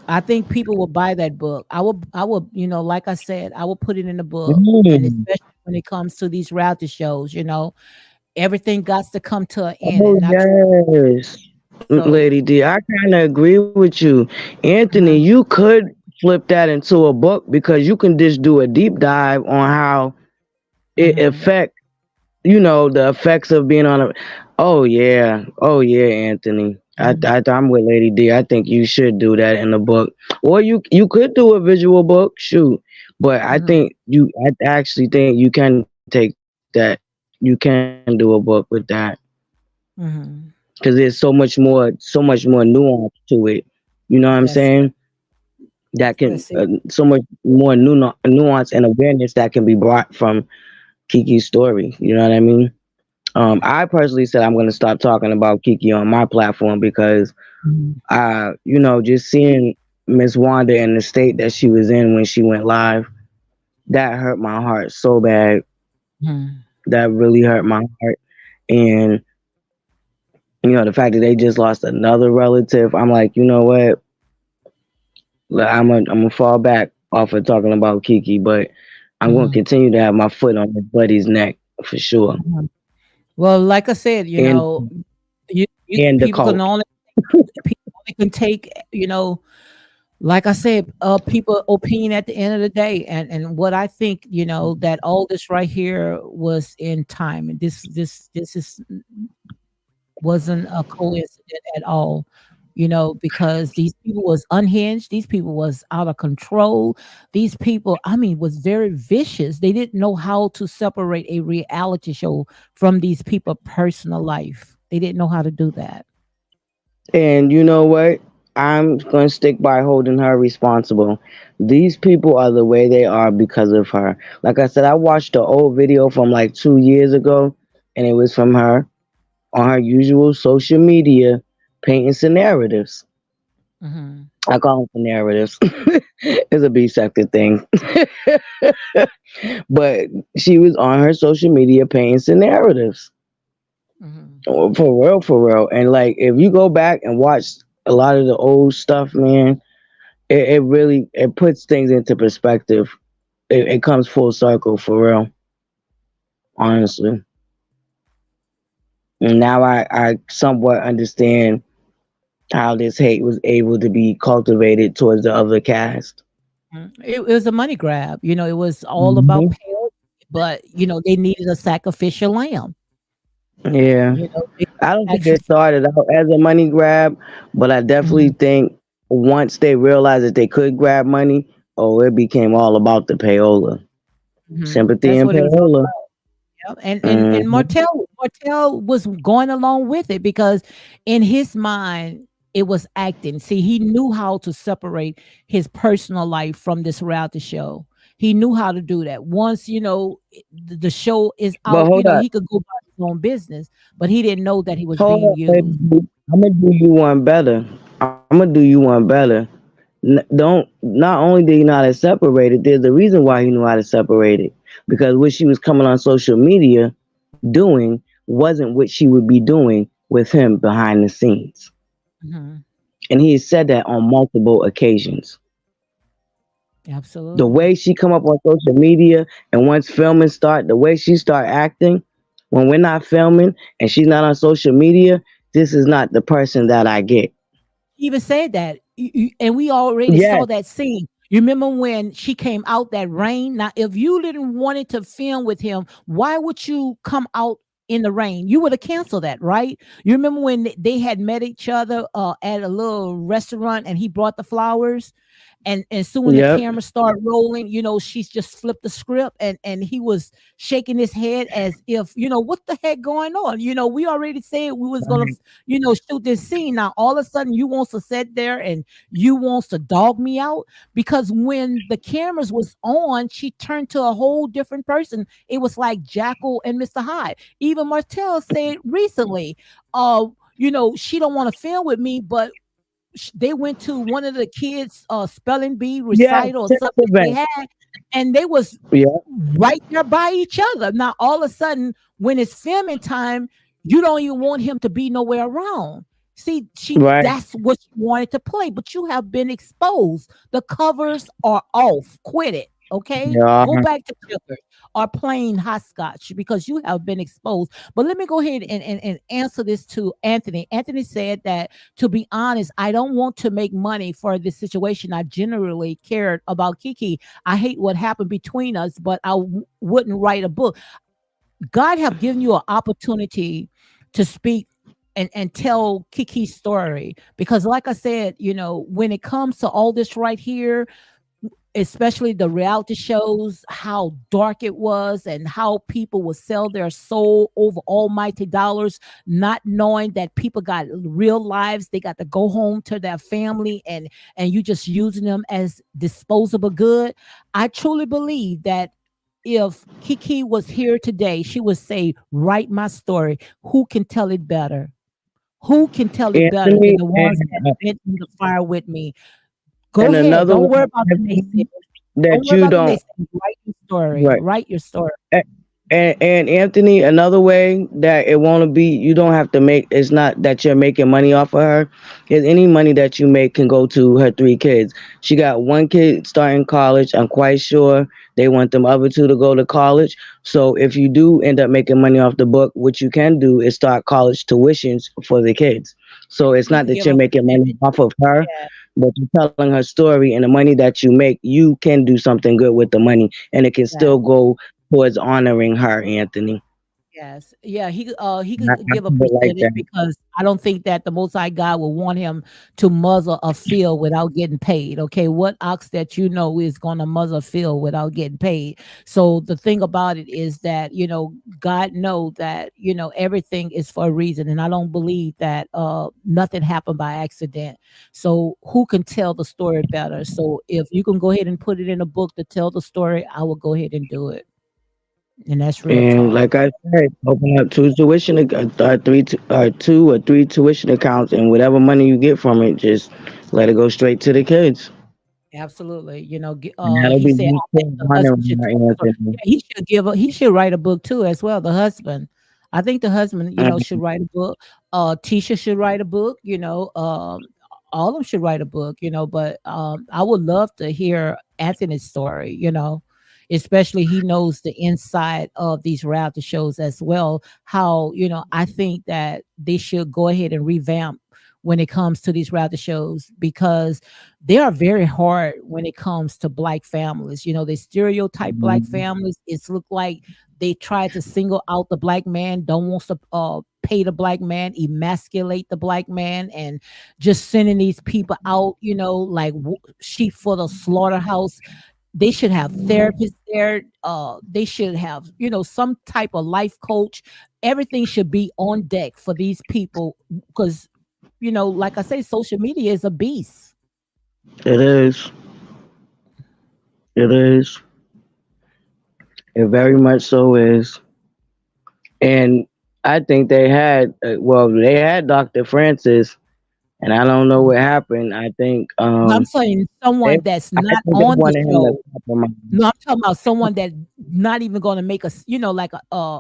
I think people will buy that book. I will, like I said, I will put it in a book. And Mm. especially when it comes to these reality shows, everything got to come to an end Oh and not yes, so. Lady D. I kind of agree with you, Anthony. Uh-huh, You could flip that into a book because you can just do a deep dive on how it uh-huh, affect, the effects of being on a. Oh yeah, Anthony. mhm, I'm with Lady D. I think you should do that in the book, or you could do a visual book. Shoot, but I mhm, think I actually think you can take that. You can do a book with that because mhm. there's so much more nuance to it. You know what I'm saying? That's That can that's it. so much more nuance and awareness that can be brought from Kiki's story. You know what I mean? I personally said I'm going to stop talking about Kiki on my platform because, Mhm, just seeing Miss Wanda in the state that she was in when she went live, that hurt my heart so bad. mhm, That really hurt my heart. And, the fact that they just lost another relative, I'm like, you know what? I'm gonna fall back off of talking about Kiki, but I'm gonna mhm, continue to have my foot on his buddy's neck for sure. mhm. Well, like I said, And you and the people can cult. only can take, like I said, people opinion at the end of the day, and what I think, that all this right here was in time, and this is wasn't a coincidence at all, because these people was unhinged, these people was out of control, these people, I mean, was very vicious. They didn't know how to separate a reality show from these people' personal life. They didn't know how to do that. And you know what? I'm going to stick by holding her responsible. These people are the way they are because of her. Like I said, I watched the old video from like 2 years ago, and it was from her on her usual social media painting some narratives. Mhm. I call them narratives. It's a B-sector thing. But she was on her social media painting some narratives. Mhm. For real. And like, if you go back and watch a lot of the old stuff, man, it really it puts things into perspective. It comes full circle for real, honestly. And now I somewhat understand how this hate was able to be cultivated towards the other cast. It was a money grab, it was all about Hmm. pay, but, they needed a sacrificial lamb, Yeah, they I don't think actually it started out as a money grab, but I definitely Mhm, think once they realized that they could grab money, oh, it became all about the payola, mhm, sympathy that's and what it was all. payola. Yep, and Hmm. Martell was going along with it because in his mind, it was acting. See, he knew how to separate his personal life from this reality show. He knew how to do that. Once, the show is But out, hold up, he could go about his own business, but he didn't know that he was hold being up, baby. used. I'm gonna do you one better. I'm gonna do you one better. Don't. Not only did he know how to separate it, there's a reason why he knew how to separate it. Because what she was coming on social media doing wasn't what she would be doing with him behind the scenes. Mhm. And he has said that on multiple occasions. The Absolutely. way she come up on social media and once filming start, the way she start acting when we're not filming and she's not on social media, this is not the person that I get. He even said that, and we already Yes, saw that scene. You remember when she came out that rain? Now, if you didn't wanted to film with him, why would you come out in the rain? You would have canceled that, right? You remember when they had met each other at a little restaurant, and he brought the flowers, and soon when the yep, camera started rolling, she's just flipped the script, and he was shaking his head as if, what the heck going on? We already said we was gonna, shoot this scene. Now all of a sudden you wants to sit there and you wants to dog me out, because when the cameras was on, she turned to a whole different person. It was like Jackal and Mr. Hyde. Even Martell said recently, she don't want to film with me, but they went to one of the kids' spelling bee yes, recital or test something that they event. had, and they was Yeah, right there by each other. Now all of a sudden, when it's filming time, you don't even want him to be nowhere around. See, right. that's what she wanted to play, but you have been exposed. The covers are off. Quit it. Okay, Yeah, go back to checkers or playing hopscotch because you have been exposed. But let me go ahead and answer this to Anthony. Anthony said that, to be honest, I don't want to make money for this situation. I generally cared about Kiki. I hate what happened between us, but I wouldn't write a book. God have given you an opportunity to speak and tell Kiki's story, because like I said, when it comes to all this right here, especially the reality shows, how dark it was and how people will sell their soul over almighty dollars, not knowing that people got real lives. They got to go home to their family, and you just using them as disposable good. I truly believe that if Kiki was here today, she would say, write my story. Who can tell it better? Who can tell it better than Anthony, the ones that been in the fire with me? Go and ahead. another Don't worry one, about the naysayers. Anthony, Don't that worry you about the don't. naysayers. Write your story. Right. Write your story. And Anthony, another way that it won't be, you don't have to make. It's not that you're making money off of her. Is any money that you make can go to her three kids. She got one kid starting college. I'm quite sure they want them other two to go to college. So if you do end up making money off the book, what you can do is start college tuitions for the kids. So it's You not can that give you're them making money percentage. off of her, Yeah. but you're telling her story, and the money that you make, you can do something good with the money, and it can Yeah. still go towards honoring her, Anthony. Yes. Yeah, he I could give a feel it like percentage, that. because I don't think that the Most High God will want him to muzzle a field without getting paid. Okay, what ox that is going to muzzle a field without getting paid? So the thing about it is that God know that everything is for a reason, and I don't believe that nothing happened by accident. So who can tell the story better? So if you can go ahead and put it in a book to tell the story, I will go ahead and do it, and that's real And talk. like I said, open up two or three tuition accounts, and whatever money you get from it, just let it go straight to the kids. Absolutely. And that'll He be said, you I think still the husband honoring should her, tell the story. Anthony. Yeah, he should write a book too as well. The husband. I think the husband, should write a book. Tisha should write a book, all of them should write a book, but I would love to hear Anthony's story, especially he knows the inside of these reality shows as well. How, I think that they should go ahead and revamp when it comes to these reality shows, because they are very hard when it comes to black families. They stereotype black Mhm. families. It's look like they try to single out the black man, don't want to pay the black man, emasculate the black man, and just sending these people out, like sheep for the slaughterhouse. They should have therapists there. They should have, some type of life coach. Everything should be on deck for these people, because, like I say, social media is a beast. It is. It is. It very much so is. And I think they had, well, they had Dr. Francis, and I don't know what happened. I think, No, I'm saying they, someone that's I not think they on the wanted him to show. compromise. No, I'm talking about someone that not even gonna make us, like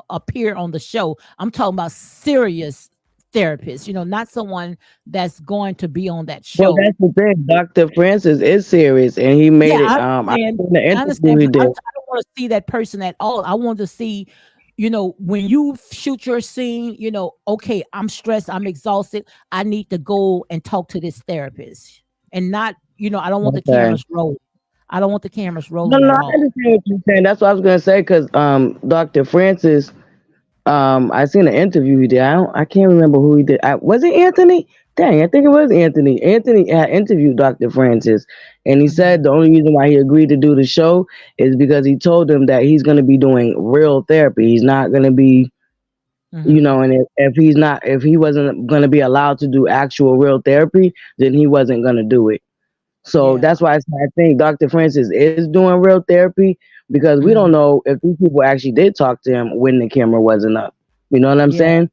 appear on the show. I'm talking about serious therapist, not someone that's going to be on that Well, show. that's the thing. Dr. Francis is serious, and he made Yeah, it. I I understand. seen the I interview understand, he but did. I don't want to see that person at all. I want to see, when you shoot your scene, okay, I'm stressed, I'm exhausted. I need to go and talk to this therapist, and not, I don't want the Okay. cameras rolling. I don't want the cameras No, rolling no, at I all. understand what you're saying. That's what I was gonna say. Cause Dr. Francis, I seen an interview he did. I can't remember who he did. Was it Anthony? Dang, I think it was Anthony. Anthony had interviewed Dr. Francis, and he said Mhm. the only reason why he agreed to do the show is because he told him that he's gonna be doing real therapy. He's not gonna be, Mhm. and if he wasn't gonna be allowed to do actual real therapy, then he wasn't gonna do it. So Yeah. that's why I think Dr. Francis is doing real therapy because we don't Mhm. know if these people actually did talk to him when the camera wasn't up. You know what I'm Yeah. saying?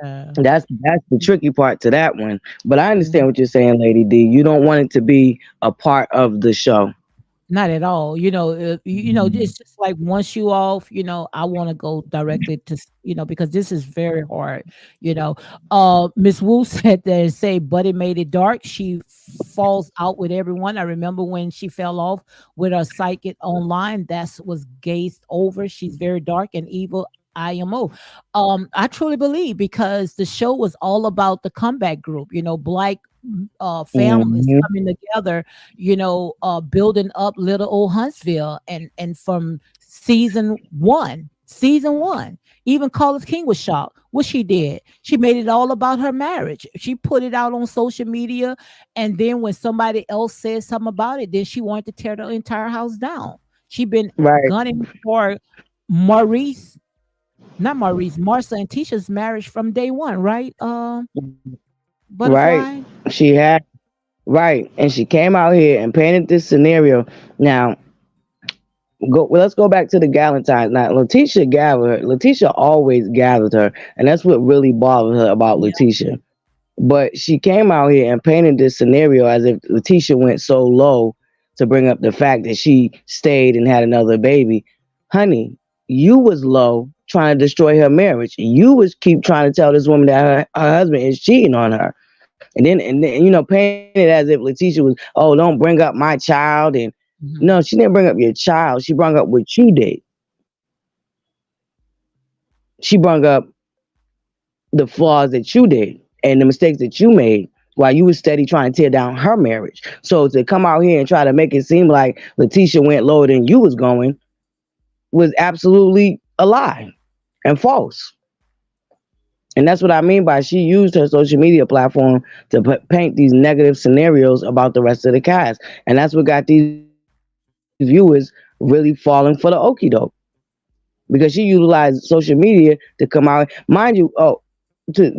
Yeah. That's the tricky part to that one. But I Mhm. understand what you're saying, Lady D. You don't want it to be a part of the show. Not at all. It's just like once you off, I want to go directly to, because this is very hard. You know, Miss Wu said that say Buddy made it dark. She falls out with everyone. I remember when she fell off with her psychic online. That was gazed over. She's very dark and evil. IMO. I truly believe because the show was all about the comeback group, black families Hmm. coming together, building up little old Huntsville, and from season one, even Carlos King was shocked. What she did, she made it all about her marriage. She put it out on social media, and then when somebody else said something about it, then she wanted to tear the entire house down. She been Right, gunning for Maurice, not Maurice, Marcia and Tisha's marriage from day one, right? right. Butterfly. She had right, and she came out here and painted this scenario. Now, let's go back to the Galentine's. Now, Letitia always gathered her, and that's what really bothered her about Yeah. Letitia. But she came out here and painted this scenario as if Letitia went so low to bring up the fact that she stayed and had another baby. Honey, you was low trying to destroy her marriage. You was keep trying to tell this woman that her husband is cheating on her. And then painted as if Letitia was, oh, don't bring up my child. And no, Mhm. she didn't bring up your child. She brought up what you did. She brought up the flaws that you did and the mistakes that you made while you was steady trying to tear down her marriage. So to come out here and try to make it seem like Letitia went lower than you was going was absolutely a lie and false. And that's what I mean by she used her social media platform to paint these negative scenarios about the rest of the cast. And that's what got these viewers really falling for the okie doke because she utilized social media to come out, mind you. Oh, to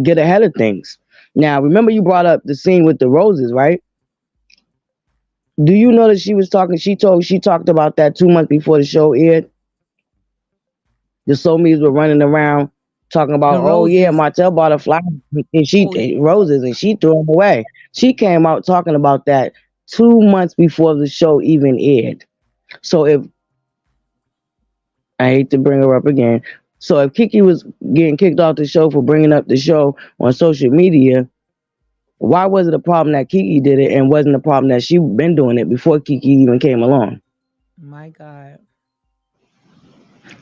get ahead of things. Now, remember you brought up the scene with the roses, right? Do you know that she was talking? She talked about that 2 months before the show aired. The Somies were running around talking The about, oh yeah, roses. Martell bought a flower and she Oh, roses and she threw them away. She came out talking about that 2 months before the show even aired. So if I hate to bring her up again, so if Kiki was getting kicked off the show for bringing up the show on social media, why was it a problem that Kiki did it and wasn't a problem that she been doing it before Kiki even came along? my God.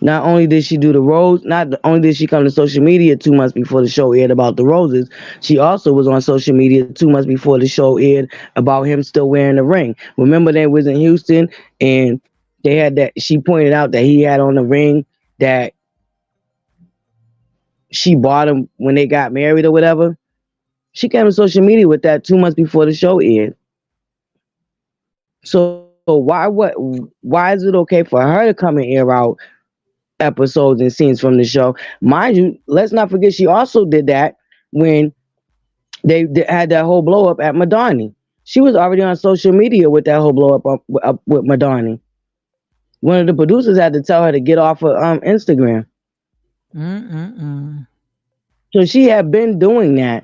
Not only did she do the rose, not only did she come to social media 2 months before the show aired about the roses, she also was on social media 2 months before the show aired about him still wearing the ring. Remember they was in Houston and they had that she pointed out that he had on the ring that she bought him when they got married or whatever. She came to social media with that 2 months before the show aired. So why is it okay for her to come and air out episodes and scenes from the show? Mind you, let's not forget she also did that when they had that whole blow up at Madani. She was already on social media with that whole blow up with Madani. One of the producers had to tell her to get off of Instagram. Mm-mm-mm. So she had been doing that,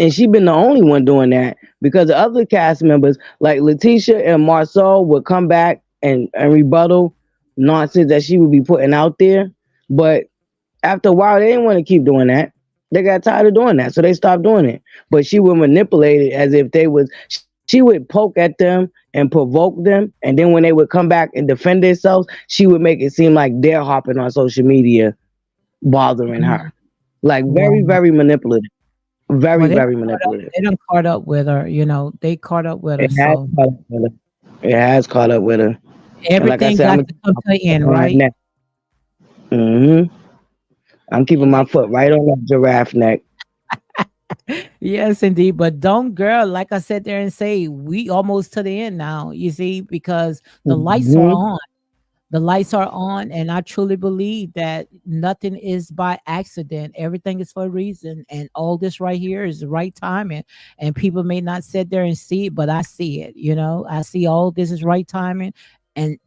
and she been the only one doing that because the other cast members like Letitia and Marcel would come back and rebuttal nonsense that she would be putting out there. But after a while, they didn't want to keep doing that. They got tired of doing that, so they stopped doing it. But she would manipulate it as if they was. She would poke at them and provoke them, and then when they would come back and defend themselves, she would make it seem like they're hopping on social media, bothering Mm. her. Like very, Wow. very manipulative. Very, Well, they done very caught up. manipulative. They done caught up with her. They caught up with her. It has So caught up with her. It has caught up with her. And like I everything said, I'm got gonna to keep come my to an foot end, on her right? neck. Hmm. I'm keeping And my they foot right on that giraffe neck. Yes, indeed. But don't, girl, like I said there and say, we almost to the end now, you see, because the lights are Hmm. on. The lights are on, and I truly believe that nothing is by accident. Everything is for a reason. And all this right here is the right timing. And people may not sit there and see it, but I see it. I see all this is right timing. And,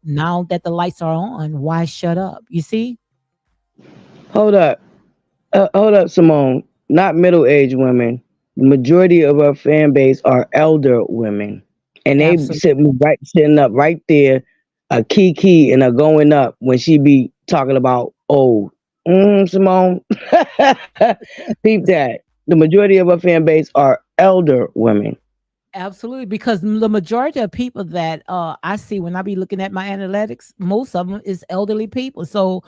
now that the lights are on, why shut up? You see? Hold up. Hold up, Simone. Not middle-aged women. The majority of our fan base are elder women, and they Absolutely. sitting up right there, a key, and a going up when she be talking about old. Simone, peep that. The majority of our fan base are elder women. Absolutely, because the majority of people that I see when I be looking at my analytics, most of them is elderly people. So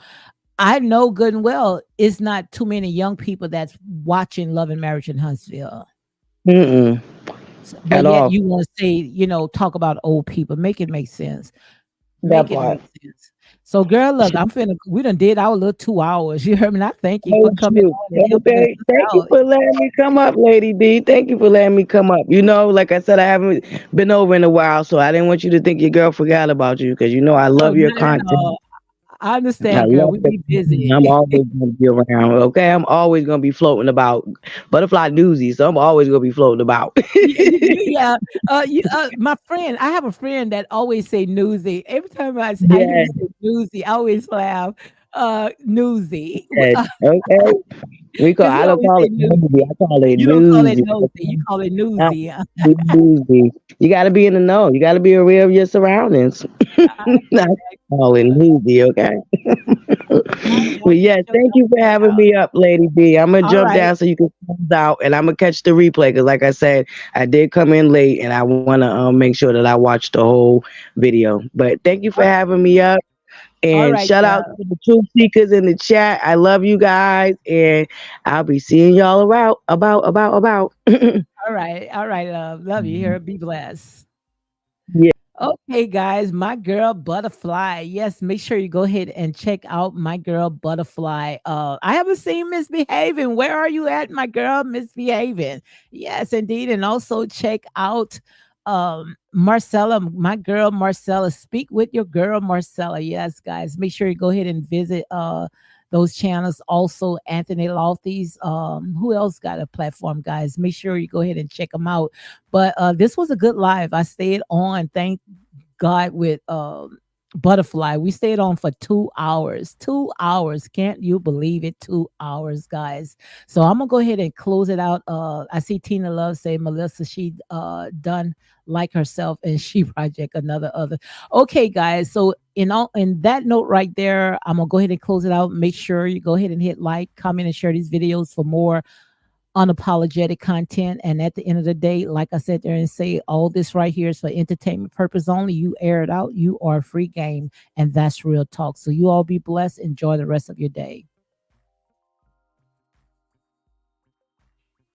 I know good and well it's not too many young people that's watching Love and Marriage in Huntsville. Mm-mm, But at yet all. you want to say, talk about old people. Make it make sense. That Make it part. make sense. So, girl, look, we done did our little 2 hours. You heard me? I thank you for Oh coming shoot. on and helping us Okay. Thank you out. for letting me come up, Lady D. Thank you for letting me come up. Like I said, I haven't been over in a while, so I didn't want you to think your girl forgot about you because I No, love your not at content. all. I I understand, girl. love We your be content. I'm busy. always gonna be around. Okay. I'm always gonna be floating about butterfly newsies, so I'm always gonna be floating about. You do, yeah. My friend, I have a friend that always say newsy. Every time I hear you Yeah, say newsy, I always laugh. Newsy. yeah. Okay. Because I he don't always call say it nosy. newsy. I call it You don't call it newsy. nosy, you call it Uh, newsy. newsy. You got to be in the know. You got to be aware of your surroundings. I I call it newsy. Okay. But get yeah, your thank you for having out. me up, Lady B. I'm gonna All jump right. down so you can close out, and I'm gonna catch the replay because, like I said, I did come in late, and I want to make sure that I watch the whole video. But thank you for having me up, All and right, shout out girl. to the truth seekers in the chat. I love you guys, and I'll be seeing y'all around about. All right. All right, love. Love you here. Be blessed. Yeah. Okay, guys, my girl Butterfly. Yes, make sure you go ahead and check out my girl Butterfly. I haven't seen Misbehaving. Where are you at, my girl Misbehaving? Yes, indeed. And also check out Marcella, my girl Marcella. Speak with your girl Marcella. Yes, guys. Make sure you go ahead and visit those channels. Also, Anthony Lofty's. Who else got a platform, guys? Make sure you go ahead and check them out. But this was a good live. I stayed on. Thank God with Butterfly. We stayed on for 2 hours. 2 hours. Can't you believe it? 2 hours, guys. So I'm gonna go ahead and close it out. I see Tina Love say Melissa, she done like herself and she project another other. Okay, guys. So in that note right there, I'm gonna go ahead and close it out. Make sure you go ahead and hit like, comment, and share these videos for more unapologetic content. And at the end of the day, like I said there and say, all this right here is for entertainment purpose only. You air it out, you are free game, and that's real talk. So you all be blessed. Enjoy the rest of your day.